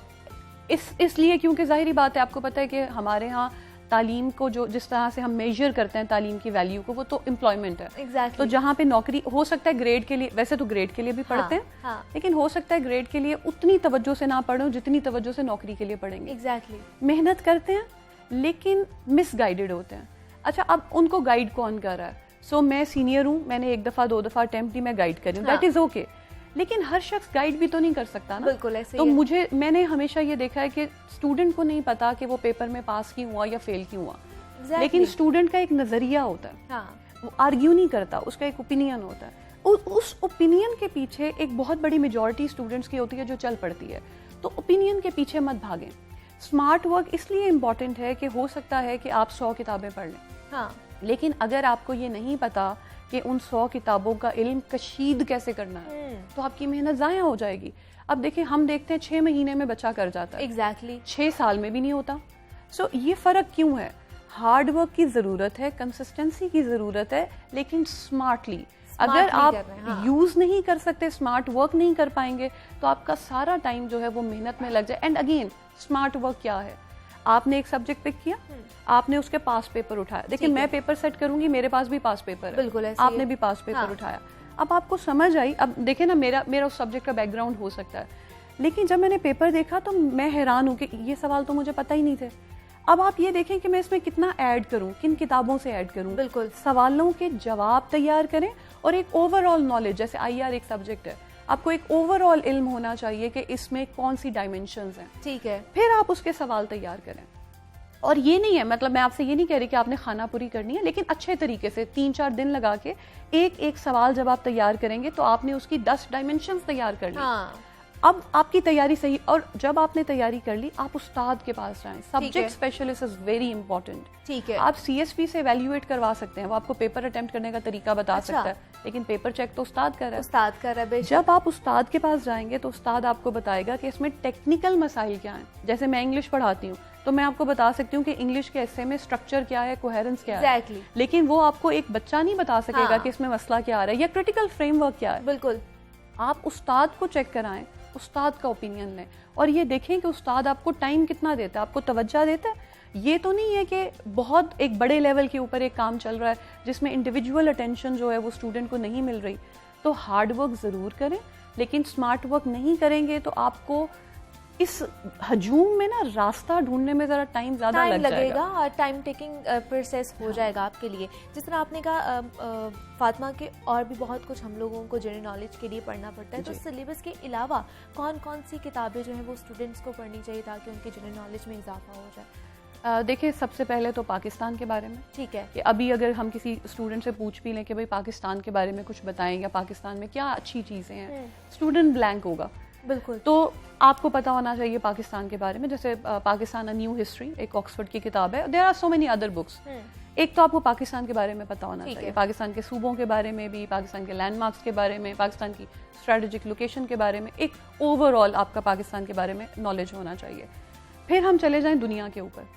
इसलिए क्योंकि जाहिर बात है, आपको पता है कि हमारे यहाँ तालीम को जो जिस तरह से हम मेजर करते हैं तालीम की वैल्यू को, वो तो एम्प्लॉयमेंट है। exactly. तो जहाँ पे नौकरी हो सकता है ग्रेड के लिए, वैसे तो ग्रेड के लिए भी पढ़ते हैं, लेकिन हो सकता है ग्रेड के लिए उतनी तवज्जो से ना पढ़ो जितनी तवज्जो से नौकरी के लिए पढ़ेंगे। एग्जैक्टली। मेहनत करते हैं लेकिन मिसगाइडेड होते हैं। अच्छा, अब उनको गाइड कौन कर रहा है? सो मैं सीनियर हूँ, मैंने 1 दफा 2 दफा अटेम्प्ट दी, मैं गाइड कर रही हूँ, दैट इज ओके। लेकिन हर शख्स गाइड भी तो नहीं कर सकता ना। बिल्कुल ऐसे तो मैंने हमेशा ये देखा है कि स्टूडेंट को नहीं पता कि वो पेपर में पास क्यों हुआ या फेल क्यों हुआ। लेकिन स्टूडेंट का एक नजरिया होता है, वो आर्ग्यू नहीं करता, उसका एक ओपिनियन होता है। उस ओपिनियन के पीछे एक बहुत बड़ी मेजॉरिटी स्टूडेंट्स की होती है जो चल पड़ती है। तो ओपिनियन के पीछे मत भागें। स्मार्ट वर्क इसलिए इम्पॉर्टेंट है कि हो सकता है कि आप 100 किताबें पढ़ लें, हाँ, लेकिन अगर आपको ये नहीं पता कि उन 100 किताबों का इल्म कशीद कैसे करना है, तो आपकी मेहनत ज़ाया हो जाएगी। अब देखिए, हम देखते हैं 6 महीने में बच्चा कर जाता है, एग्जैक्टली 6 साल में भी नहीं होता। सो ये फ़र्क क्यों है? हार्ड वर्क की ज़रूरत है, कंसिस्टेंसी की ज़रूरत है, लेकिन स्मार्टली। अगर आप यूज नहीं कर सकते, स्मार्ट वर्क नहीं कर पाएंगे, तो आपका सारा टाइम जो है वो मेहनत में लग जाए। एंड अगेन, स्मार्ट वर्क क्या है? आपने एक सब्जेक्ट पिक किया, आपने उसके पास पेपर उठाया। देखिए, मैं पेपर सेट करूंगी, मेरे पास भी पास पेपर है, बिल्कुल ऐसे आपने भी पास पेपर उठाया। अब आपको समझ आई। अब देखे ना, मेरा उस सब्जेक्ट का बैकग्राउंड हो सकता है, लेकिन जब मैंने पेपर देखा तो मैं हैरान हूं कि ये सवाल तो मुझे पता ही नहीं थे। अब आप ये देखें कि मैं इसमें कितना ऐड करूं, किन किताबों से ऐड करूं। बिल्कुल, सवालों के जवाब तैयार करें और एक ओवरऑल नॉलेज, जैसे आईआर एक सब्जेक्ट है, आपको एक ओवरऑल इल्म होना चाहिए कि इसमें कौन सी डायमेंशंस हैं। ठीक है, फिर आप उसके सवाल तैयार करें। और ये नहीं है, मतलब मैं आपसे ये नहीं कह रही कि आपने खाना पूरी करनी है, लेकिन अच्छे तरीके से 3-4 दिन लगा के एक एक सवाल जब आप तैयार करेंगे तो आपने उसकी 10 डायमेंशंस तैयार कर ली। हाँ, अब आपकी तैयारी सही, और जब आपने तैयारी कर ली, आप उस्ताद के पास जाएं। Subject specialist is very important. ठीक है, आप सीएसपी से एवेल्युएट करवा सकते हैं, वो आपको पेपर अटेम्प्ट करने का तरीका बता सकता है, लेकिन पेपर चेक तो उस्ताद कर रहा है। उस्ताद कर रहा है। जब आप उस्ताद के पास जाएंगे तो उस्ताद आपको बताएगा कि इसमें टेक्निकल मसाइल क्या हैं। जैसे मैं इंग्लिश पढ़ाती हूँ, तो मैं आपको बता सकती हूँ कि इंग्लिश के एस्से में स्ट्रक्चर क्या है, कोहेरेंस क्या है, लेकिन वो आपको एक बच्चा नहीं बता सकेगा कि इसमें मसला क्या आ रहा है या क्रिटिकल फ्रेमवर्क क्या है। बिल्कुल, आप उस्ताद को चेक कराएं, उस्ताद का ओपिनियन लें, और ये देखें कि उस्ताद आपको टाइम कितना देता है, आपको तवज्जो देता है। ये तो नहीं है कि बहुत एक बड़े लेवल के ऊपर एक काम चल रहा है जिसमें इंडिविजुअल अटेंशन जो है वो स्टूडेंट को नहीं मिल रही। तो हार्ड वर्क ज़रूर करें, लेकिन स्मार्ट वर्क नहीं करेंगे तो आपको इस हजूम में ना रास्ता ढूंढने में ज़रा टाइम ज़्यादा लगेगा और टाइम टेकिंग प्रोसेस हो जाएगा आपके लिए। जिस तरह आपने कहा फातिमा के और भी बहुत कुछ हम लोगों को जनरल नॉलेज के लिए पढ़ना पड़ता है, तो सिलेबस के अलावा कौन कौन सी किताबें जो हैं वो स्टूडेंट्स को पढ़नी चाहिए ताकि उनकी जनरल नॉलेज में इजाफा हो जाए? देखिए, सबसे पहले तो पाकिस्तान के बारे में, ठीक है, कि अभी अगर हम किसी स्टूडेंट से पूछ भी लें कि भाई पाकिस्तान के बारे में कुछ बताएं या पाकिस्तान में क्या अच्छी चीज़ें हैं, स्टूडेंट ब्लैंक होगा। बिल्कुल, तो आपको पता होना चाहिए पाकिस्तान के बारे में। जैसे पाकिस्तान अ न्यू हिस्ट्री एक ऑक्सफोर्ड की किताब है। There are so many other books. एक तो आपको पाकिस्तान के बारे में पता होना चाहिए, पाकिस्तान के सूबों के बारे में भी, पाकिस्तान के लैंडमार्क्स के बारे में, पाकिस्तान की स्ट्रेटेजिक लोकेशन के बारे में, एक ओवरऑल आपका पाकिस्तान के बारे में नॉलेज होना चाहिए। फिर हम चले जाएं दुनिया के ऊपर,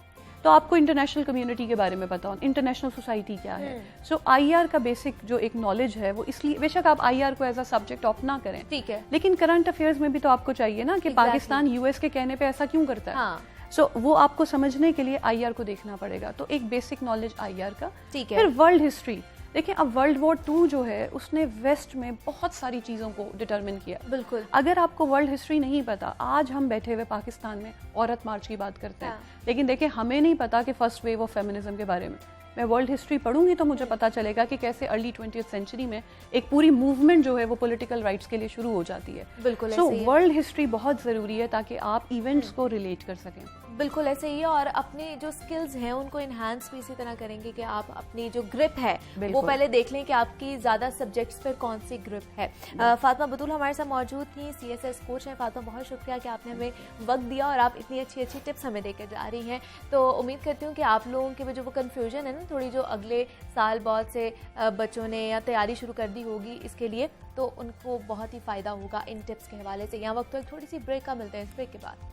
तो आपको इंटरनेशनल कम्युनिटी के बारे में पता हो, इंटरनेशनल सोसाइटी क्या है। सो आईआर का बेसिक जो एक नॉलेज है वो, इसलिए बेशक आप आईआर को एज अ सब्जेक्ट ऑप्ट ना करें, ठीक है, लेकिन करंट अफेयर्स में भी तो आपको चाहिए ना कि पाकिस्तान यूएस के कहने पे ऐसा क्यों करता है। सो वो आपको समझने के लिए आईआर को देखना पड़ेगा। तो एक बेसिक नॉलेज आईआर का। ठीक है, फिर वर्ल्ड हिस्ट्री। देखिए, अब वर्ल्ड वॉर 2 जो है उसने वेस्ट में बहुत सारी चीज़ों को डिटरमिन किया। बिल्कुल, अगर आपको वर्ल्ड हिस्ट्री नहीं पता, आज हम बैठे हुए पाकिस्तान में औरत मार्च की बात करते हैं, लेकिन देखिए हमें नहीं पता कि फर्स्ट वेव ऑफ फेमिनिज्म के बारे में। मैं वर्ल्ड हिस्ट्री पढ़ूंगी तो मुझे पता चलेगा कि कैसे अर्ली 20th सेंचुरी में एक पूरी मूवमेंट जो है वो पॉलिटिकल राइट्स के लिए शुरू हो जाती है। बिल्कुल, सो वर्ल्ड हिस्ट्री बहुत ज़रूरी है ताकि आप इवेंट्स को रिलेट कर सकें। बिल्कुल ऐसे ही है, और अपने जो स्किल्स हैं उनको इन्हांस भी इसी तरह करेंगे कि आप अपनी जो ग्रिप है वो पहले देख लें कि आपकी ज़्यादा सब्जेक्ट्स पर कौन सी ग्रिप है। फातिमा बतूल हमारे साथ मौजूद थी, CSS कोच हैं। फातिमा, बहुत शुक्रिया कि आपने हमें वक्त दिया और आप इतनी अच्छी अच्छी टिप्स हमें देकर जा रही हैं। तो उम्मीद करती हूँ कि आप लोगों के जो वो कन्फ्यूजन है ना, थोड़ी जो अगले साल बहुत से बच्चों ने या तैयारी शुरू कर दी होगी इसके लिए, तो उनको बहुत ही फ़ायदा होगा इन टिप्स के हवाले से। यहाँ वक्त तो एक थोड़ी सी ब्रेक का मिलते हैं, इस ब्रेक के बाद।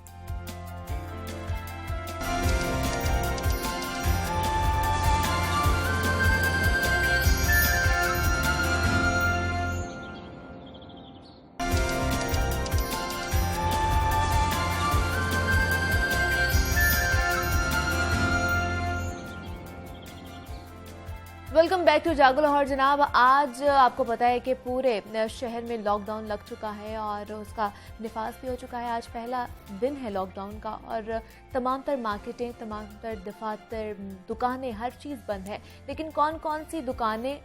वेलकम बैक टू जागो लाहौर। जनाब, आज आपको पता है कि पूरे शहर में लॉकडाउन लग चुका है और उसका निफाज भी हो चुका है। आज पहला दिन है लॉकडाउन का और तमाम तर मार्केटें, तमाम तर दफातर, दुकानें, हर चीज़ बंद है। लेकिन कौन कौन सी दुकानें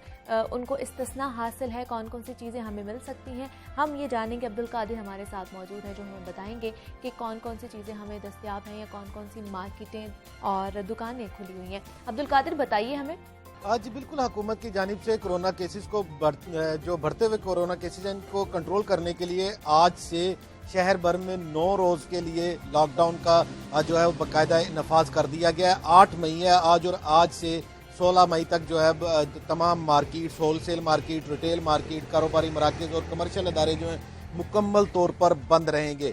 उनको इस्तिस्ना हासिल है, कौन कौन सी चीज़ें हमें मिल सकती हैं, हम ये जानेंगे। अब्दुल कादिर हमारे साथ मौजूद है जो हमें बताएंगे कि कौन कौन सी चीज़ें हमें दस्तयाब हैं या कौन कौन सी मार्केटें और दुकानें खुली हुई हैं। अब्दुल कादिर, बताइए हमें। आज बिल्कुल हुकूमत की जानिब से कोरोना केसेस को जो बढ़ते हुए कोरोना केसेस हैं इनको कंट्रोल करने के लिए आज से शहर भर में 9 रोज के लिए लॉकडाउन का जो है वो बाकायदा नफाज कर दिया गया है। 8 मई है आज और आज से 16 मई तक जो है तमाम markets, wholesale market, retail market, कारोबारी मराकज़ और कमर्शियल अदारे जो हैं मुकम्मल तौर पर बंद रहेंगे।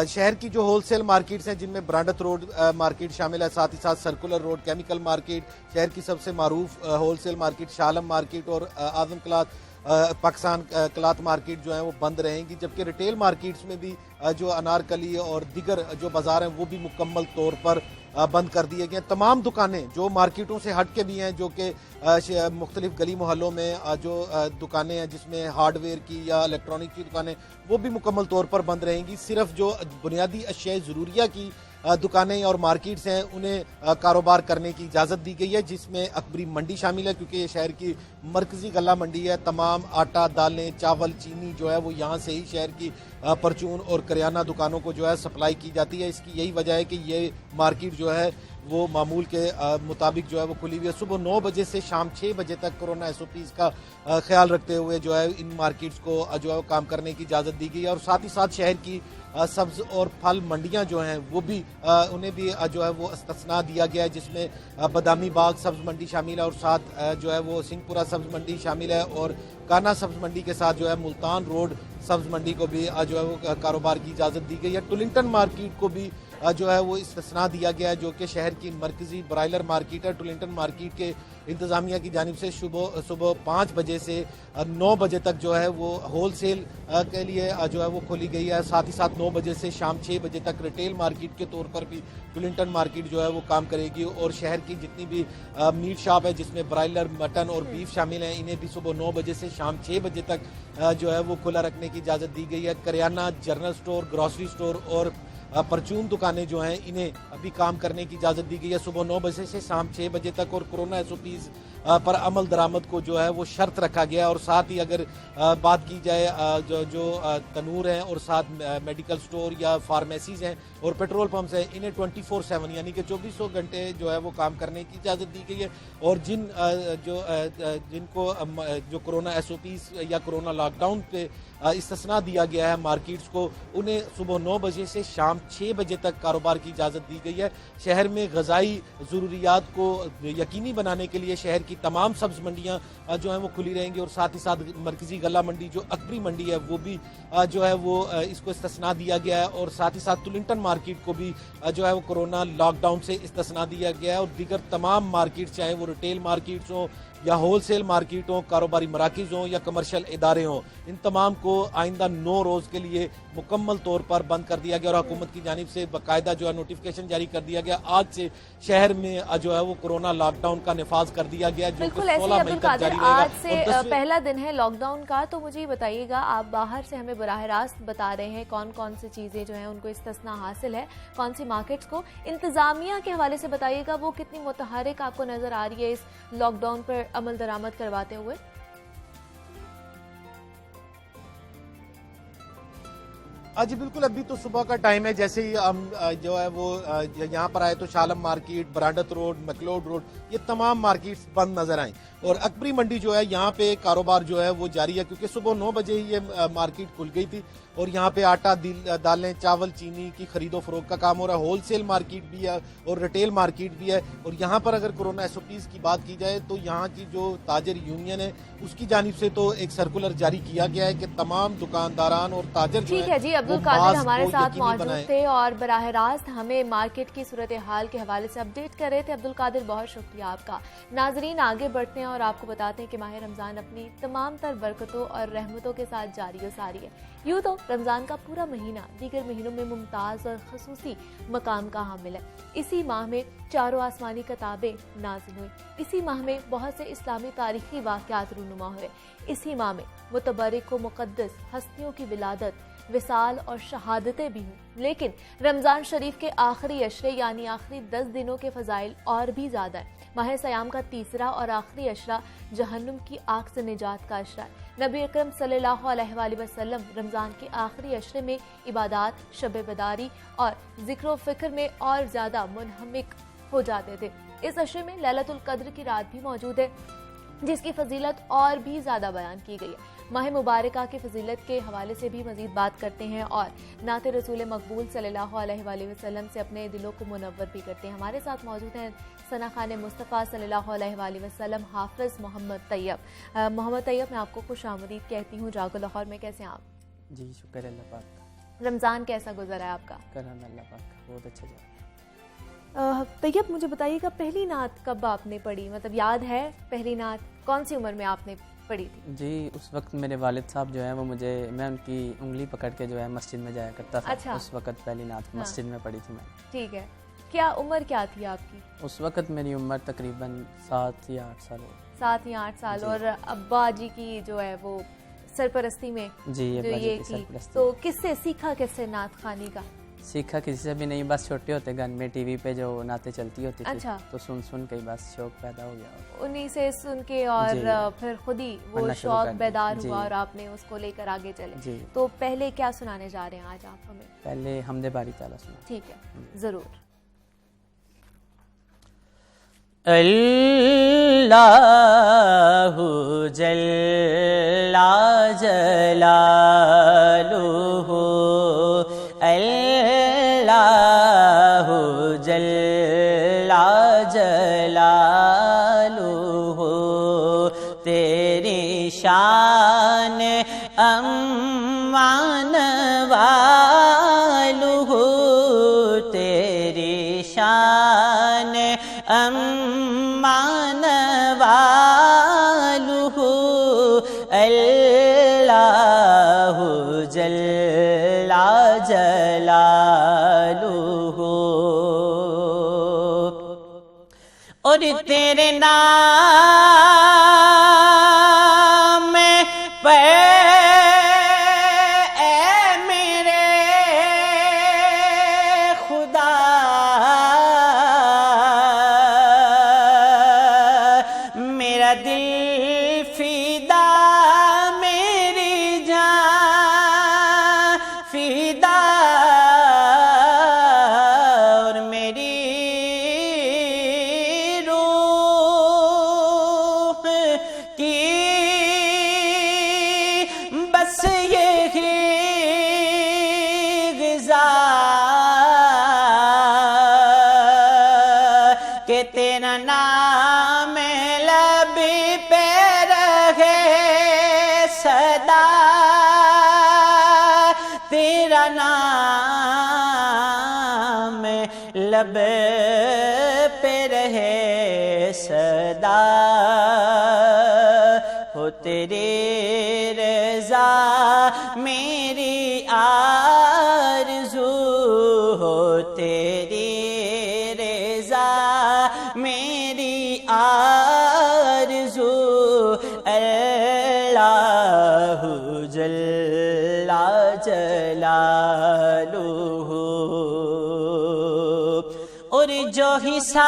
शहर की जो होलसेल मार्केट्स हैं जिनमें ब्रांडत रोड मार्केट शामिल है, साथ ही साथ सर्कुलर रोड, केमिकल मार्केट, शहर की सबसे मारूफ होलसेल मार्केट शालम मार्केट और आजम क्लॉथ पाकिस्तान क्लॉथ मार्केट जो है वो बंद रहेंगी। जबकि रिटेल मार्केट्स में भी जो अनारकली और दीगर जो बाजार हैं वो भी मुकम्मल तौर पर बंद कर दिए गए। तमाम दुकानें जो मार्केटों से हट के भी हैं, जो कि मुख्तलिफ गली मोहल्लों में जो दुकानें हैं जिसमें हार्डवेयर की या इलेक्ट्रॉनिक की दुकानें, वो भी मुकम्मल तौर पर बंद रहेंगी। सिर्फ जो बुनियादी अशिया ज़रूरिया की दुकानें और मार्केट्स हैं उन्हें कारोबार करने की इजाज़त दी गई है, जिसमें अकबरी मंडी शामिल है क्योंकि ये शहर की मरकजी गल्ला मंडी है। तमाम आटा, दालें, चावल, चीनी जो है वो यहाँ से ही शहर की परचून और करियाना दुकानों को जो है सप्लाई की जाती है। इसकी यही वजह है कि ये मार्केट जो है वो मामूल के मुताबिक जो है वो खुली हुई है। सुबह 9 बजे से शाम 6 बजे तक कोरोना SOPs का ख्याल रखते हुए जो है इन मार्केट्स को जो है वो काम करने की इजाज़त दी गई है। और साथ ही साथ शहर की सब्ज और फल मंडियां जो हैं वो भी उन्हें भी जो है वो इस्तिस्ना दिया गया है, जिसमें बदामी बाग सब्ज मंडी शामिल है और साथ जो है वो सिंहपुरा सब्ज मंडी शामिल है और काना सब्ज मंडी के साथ जो है मुल्तान रोड सब्ज मंडी को भी जो है वो कारोबार की इजाज़त दी गई है। टुलिंगटन मार्केट को भी जो है वो इस्तिस्ना दिया गया है, जो कि शहर की मरकजी ब्राइलर मार्केट है। टुलिंगटन मार्केट के इंतज़ामिया की जानिब से सुबह 5 बजे से 9 बजे तक जो है वो होलसेल के लिए जो है वो खोली गई है। साथ ही साथ 9 बजे से शाम 6 बजे तक रिटेल मार्केट के तौर पर भी टुलिंगटन मार्केट जो है वो काम करेगी। और शहर की जितनी भी मीट शॉप है जिसमें ब्राइलर, मटन और बीफ शामिल हैं, इन्हें भी सुबह 9 बजे से शाम 6 बजे तक जो है वो खुला रखने की इजाज़त दी गई है। Kirana, general store, grocery store और परचून दुकानें जो हैं इन्हें अभी काम करने की इजाज़त दी गई है सुबह 9 बजे से शाम 6 बजे तक। और कोरोना SOPs पर अमल दरामद को जो है वो शर्त रखा गया। और साथ ही अगर बात की जाए जो तनूर हैं और साथ मेडिकल स्टोर या फार्मेसीज हैं और पेट्रोल पंप्स हैं, इन्हें 24/7 यानी कि 2400 घंटे जो है वो काम करने की इजाज़त दी गई है। और जिनको जो कोरोना SOPs या कोरोना लॉकडाउन पे इस्तिस्ना दिया गया है मार्केट्स को, उन्हें सुबह 9 बजे से शाम 6 बजे तक कारोबार की इजाज़त दी गई है। शहर में ग़िज़ाई ज़रूरियात को यकीनी बनाने के लिए शहर की तमाम सब्ज़ मंडियाँ जो हैं वो खुली रहेंगी। और साथ ही साथ मरकज़ी गल्ला मंडी जो अकबरी मंडी है वो भी जो है वो इसको इस्तिस्ना दिया गया है। और साथ ही साथ टुलिंगटन मार्केट को भी जो है वो कोरोना लॉकडाउन से इस्तिस्ना दिया गया है। और दीगर तमाम मार्केट्स, चाहे वो रिटेल मार्केट्स हों या होलसेल मार्केट हों, कारोबारी मराकज़ हों या कमर्शियल इदारे हों, इन तमाम को आइंदा 9 रोज़ के लिए मुकम्मल तौर पर बंद कर दिया गया। और हुकूमत की जानिब से बाकायदा जो है नोटिफिकेशन जारी कर दिया गया। आज से शहर में जो है वो कोरोना लॉकडाउन का निफाज कर दिया गया, जो कि 16 मई तक जारी रहेगा। आज से पहला दिन है लॉकडाउन का, तो मुझे बताइएगा, आप बाहर से हमें बराह रास्त बता रहे हैं कौन कौन सी चीज़ें जो हैं उनको इस्तिस्ना हासिल है, कौन सी मार्केट्स को। इंतज़ामिया के हवाले से बताइएगा वो कितनी मुतहरिक आपको नज़र आ रही है इस लॉकडाउन पर अमल दरामद करवाते हुए। जी बिल्कुल, अभी तो सुबह का टाइम है। जैसे ही हम जो है वो यहाँ पर आए तो शालम मार्केट, ब्रांडत रोड, मैकलोड रोड, ये तमाम मार्केट्स बंद नजर आई। और अकबरी मंडी जो है यहाँ पे कारोबार जो है वो जारी है, क्योंकि सुबह 9 बजे ही ये मार्केट खुल गई थी। और यहाँ पे आटा, दालें, चावल, चीनी की खरीदो फरोख्त का काम हो रहा है। होलसेल मार्केट भी है और रिटेल मार्केट भी है। और यहाँ पर अगर कोरोना SOPs की बात की जाए तो यहाँ की जो ताजर यूनियन है उसकी जानिब से तो एक सर्कुलर जारी किया गया है कि तमाम दुकानदारान और ताजर ठीक है जी, अब्दुल कादिर हमारे साथ मौजूद थे और बराह रास्त हमें मार्केट की सूरत हाल के हवाले से अपडेट कर रहे थे। अब्दुल कादिर, बहुत शुक्रिया आपका। नाजरीन, आगे बढ़ते हैं और आपको बताते हैं कि माह रमज़ान अपनी तमाम तर बरकतों और रहमतों के साथ जारी और सारी है। यूँ तो रमज़ान का पूरा महीना दीगर महीनों में मुमताज़ और ख़ुसूसी मकाम का हामिल है। इसी माह में चारों आसमानी किताबें नाज़िल हुई, इसी माह में बहुत से इस्लामी तारीखी वाक़यात रूनुमा हुए, इसी माह में मुतबर्रिक व मुक़द्दस हस्तियों की विलादत, विसाल और शहादतें भी हुई। लेकिन रमज़ान शरीफ के आखिरी अशरे यानी आखिरी 10 दिनों के फ़ज़ाइल और भी ज़्यादा है। माह सयाम का तीसरा और आखिरी अशरा जहन्नुम की आग से निजात का अशरा है। नबी अकरम सल्लल्लाहु अलैहि वसल्लम रमज़ान के आखिरी अशरे में इबादत, शब बदारी और जिक्र फ़िक्र में और ज़्यादा मुनहमिक हो जाते थे। इस अशरे में लैलतुल क़द्र की रात भी मौजूद है। जिसकी फजीलत और भी ज़्यादा बयान की गई है। माह मुबारका की फजीलत के हवाले से भी मज़ीद बात करते हैं और नाते रसूल मकबूल सल्लल्लाहु अलैहि वसल्लम से अपने दिलों को मुनव्वर भी करते हैं। हमारे साथ मौजूद हैं सना खान मुस्तफ़ा सल्लल्लाहु अलैहि वसल्लम हाफिज़ मोहम्मद तैयब। मोहम्मद तैयब, मैं आपको खुश आमदीद कहती हूँ जागो लाहौर में। कैसे हैं आप? जी शुक्र अल्लाह पाक का। रमज़ान कैसा गुजरा है आपका? करम अल्लाह पाक का, बहुत अच्छा जा। तैयब, मुझे बताइएगा पहली नात कब आपने पढ़ी, मतलब याद है पहली नात कौन सी उम्र में आपने पढ़ी थी? जी उस वक्त मेरे वालिद साहब जो है वो मैं उनकी उंगली पकड़ के जो है मस्जिद में जाया करता था। अच्छा। उस वक्त पहली नात हाँ। मस्जिद में पढ़ी थी मैं। ठीक है, क्या उम्र क्या थी आपकी? उस वक्त मेरी उम्र तकरीबन 7 या 8 साल हो। 7 या 8 साल। जी। और अब्बा जी की जो है वो सरपरस्ती में जी जो अब्बा जी ये की की, सरपरस्ती। तो किससे सीखा, किससे नात खानी का? सीखा किसी से भी नहीं, बस छोटे होते घर में टीवी पे जो नाते चलती होती थी। अच्छा। तो सुन सुन के ही बस शौक पैदा हो गया। उन्हीं से सुन के और जी। फिर खुद ही वो पढ़ना शुरू शौक कर दिया। बेदार जी। हुआ और आपने उसको लेकर आगे चले। जी। तो पहले क्या सुनाने जा रहे हैं आज आप हमें? पहले हमदे बारी ताला सुना। ठीक है, जरूर। अल्लाहु जल्ला जलालुहु, अल्लाहु जल्ला जलालुहु, तेरी शान अम्मान वालुहु, तेरी शान अम्मान वालुहु, अल्लाहु जल्ला जलालुहु। और तेरे नाम पे मेरे खुदा मेरा दिल फिदा, मेरी जान फिदा, और मेरी रूह की बस यही ग़िज़ा के तेरा नाम लबी पे रहे सदा, तेरा नाम लब पे रहे सदा, हो तेरी रज़ा मेरी आरज़ू, हो तेरी रज़ा मेरी आरज़ू, अल्लाहु जल्ला जलालुहु। और जो हिसाब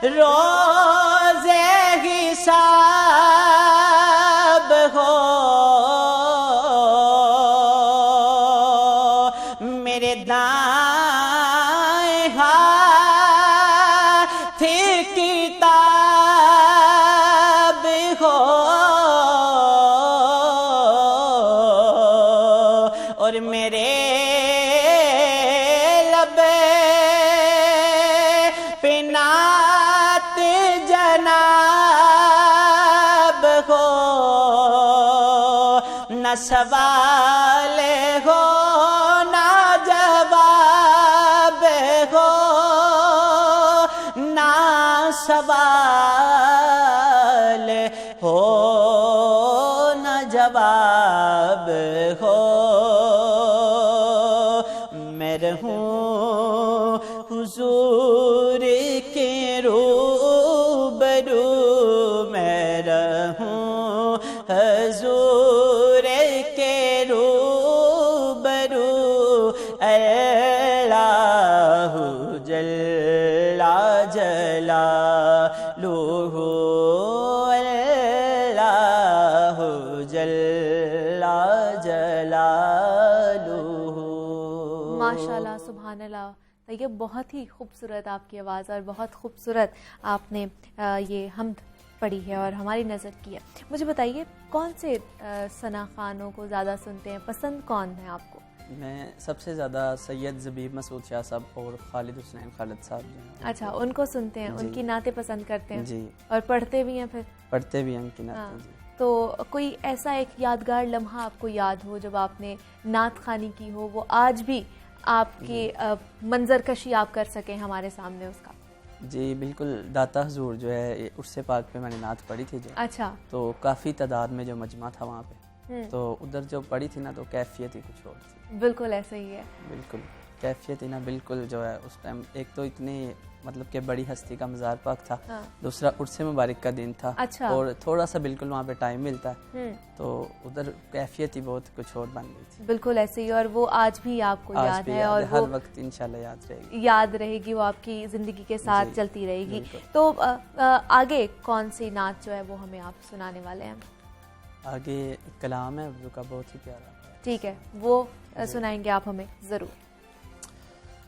रोज़े हिसाब हो, मेरे दाएं हाथ किताब हो, और मेरे लब पे नात जनाब हो, न सवाल हो ना जवाब हो, ना सवाल हो न जवाब हो, मैं रहूं हुजूर के रूबरू, मैं रहूं हुजूर के रूबरू, अल्लाहु जल्ला जलालुहु, अल्लाहु जल्ला जलालुहु। माशाल्लाह, सुभान अल्लाह तो ये बहुत ही खूबसूरत आपकी आवाज़ और बहुत खूबसूरत आपने ये हम्द पढ़ी है और हमारी नज़र की है। मुझे बताइए कौन से सना खानों को ज़्यादा सुनते हैं, पसंद कौन है आपको? मैं सबसे ज़्यादा सैयद ज़बीब मसूद शाह साहब और खालिद हुसैन खालिद साहब जो हैं। अच्छा, उनको सुनते हैं, जी। उनकी नातें पसंद करते हैं जी, और पढ़ते भी हैं फिर? पढ़ते भी हैं उनकी हाँ। नातें। जी। तो कोई ऐसा एक यादगार लम्हा आपको याद हो जब आपने नात खानी की हो, वो आज भी आपकी मंजर कशी आप कर सकें हमारे सामने उसका? जी बिल्कुल, दाता हजूर जो है उर्से पाक पे मैंने नात पढ़ी थी जो, अच्छा। तो काफ़ी तादाद में जो मजमा था वहाँ पे, तो उधर जो पढ़ी थी ना तो कैफियत ही कुछ और थी। बिल्कुल ऐसा ही है। बिल्कुल कैफियत ही ना बिल्कुल जो है उस टाइम, एक तो इतनी मतलब कि बड़ी हस्ती का मज़ार पाक था, हाँ। दूसरा उर्से मुबारक का दिन था। अच्छा। और थोड़ा सा बिल्कुल वहाँ पे टाइम मिलता है, हम्म। तो उधर कैफियत ही बहुत कुछ और बन गई थी। बिल्कुल ऐसे ही, और वो आज भी आपको आज याद भी है याद और है, वो हर वक्त इंशाल्लाह याद रहेगी। याद रहेगी, वो आपकी ज़िंदगी के साथ जी, चलती रहेगी। बिल्कुल। तो आगे कौन सी नात जो है वो हमें आप सुनाने वाले हैं? आगे एक कलाम है उर्दू का बहुत ही प्यारा। ठीक है, वो सुनाएंगे आप हमें ज़रूर।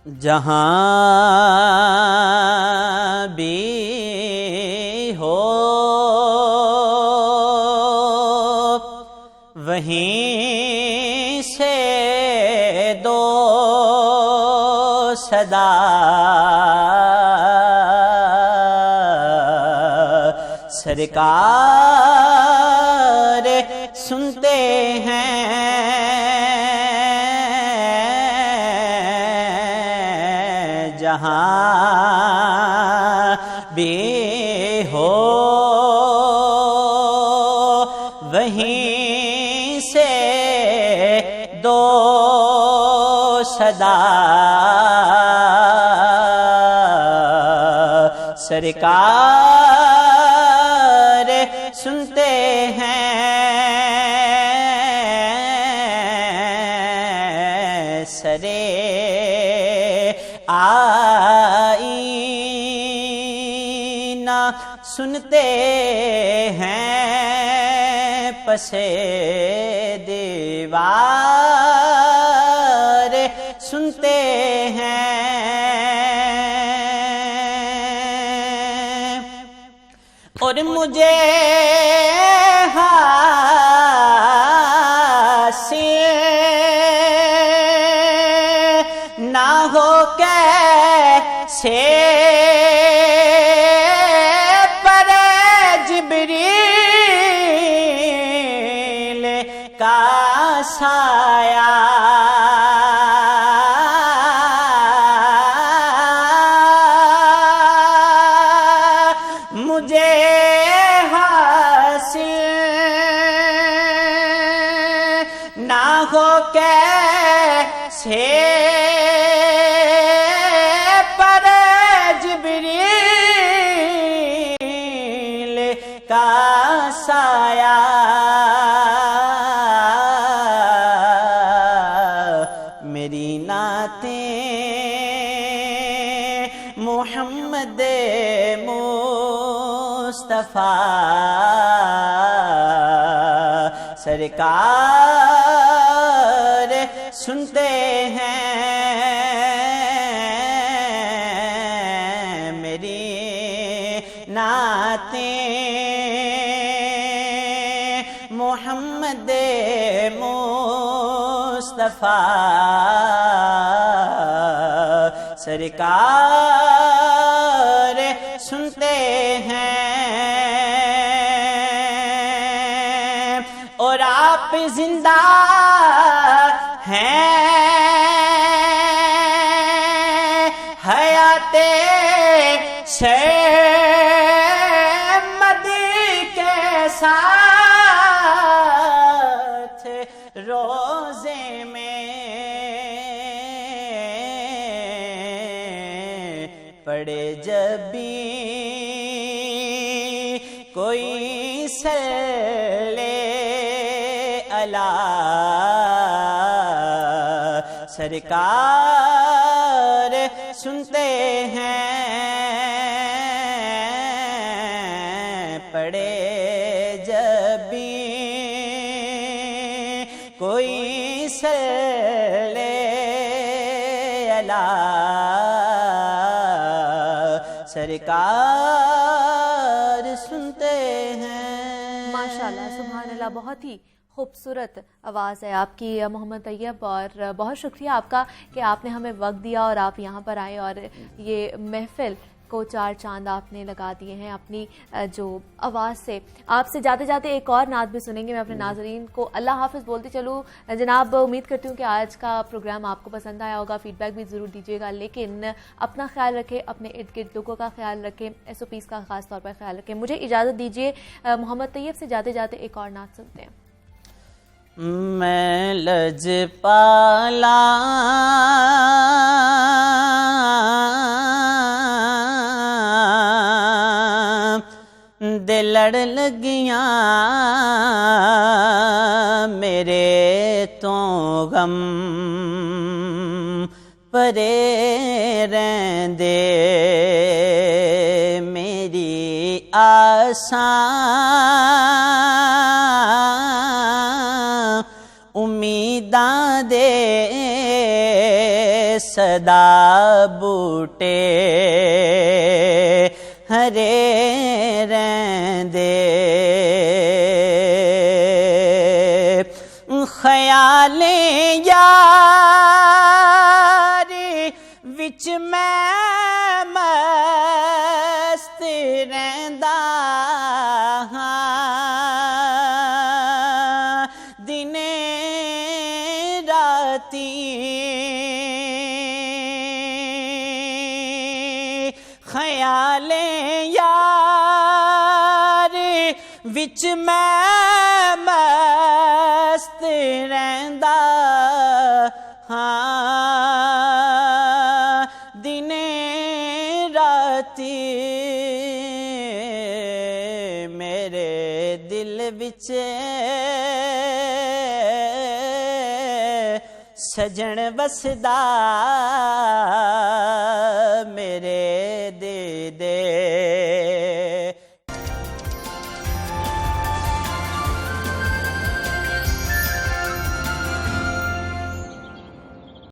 जहाँ भी हो वहीं से दो सदा, सरकार सुनते हैं जहाँ भी हो वहीं से दो सदा, सरकार सुनते हैं सरे आईना सुनते हैं पसे दीवार सुनते हैं और मुझे हासिल ना हो कैसे पर जिब्रील का साया मुझे हासिल ना हो कैसे पर जिब्रील का साया मेरी नातें मोहम्मद मुस्तफा सरकार सुनते हैं मेरी नातें मोहम्मद मुस्तफा सरकार सुनते हैं और आप जिंदा हैं हयाते शहमद के साथ रोजे में पड़े जब भी कोई सल्ले अला सरकार सुनते हैं पड़े जब भी कोई सल्ले अला सरकार सुनते हैं। माशाल्लाह, सुभान अल्लाह, बहुत ही खूबसूरत आवाज़ है आपकी मोहम्मद तैयब, और बहुत शुक्रिया आपका कि आपने हमें वक्त दिया और आप यहाँ पर आए और ये महफिल को चार चांद आपने लगा दिए हैं अपनी जो आवाज़ से। आपसे जाते जाते एक और नात भी सुनेंगे। मैं अपने नाजरीन को अल्लाह हाफ़िज़ बोलती चलूँ। जनाब, उम्मीद करती हूँ कि आज का प्रोग्राम आपको पसंद आया होगा, फीडबैक भी ज़रूर दीजिएगा, लेकिन अपना ख्याल रखें, अपने इर्द गिर्द लोगों का ख्याल रखें, SOPs का ख़ास तौर पर ख्याल रखें। मुझे इजाज़त दीजिए, मोहम्मद तैयब से जाते जाते एक और नात सुनते हैं। मैं लजपाला दे लड़ लगियां मेरे तो गम परे रहंदे मेरी आसां उम्मीदां दे सदा बूटे हरे रहंदे ख्यालें यारी विच मैं मस्त रहंदा दिने राती ख्यालें यार विच मैं मस्त रहंदा दिने राती मेरे दिल विच सजन बसदा मेरे दे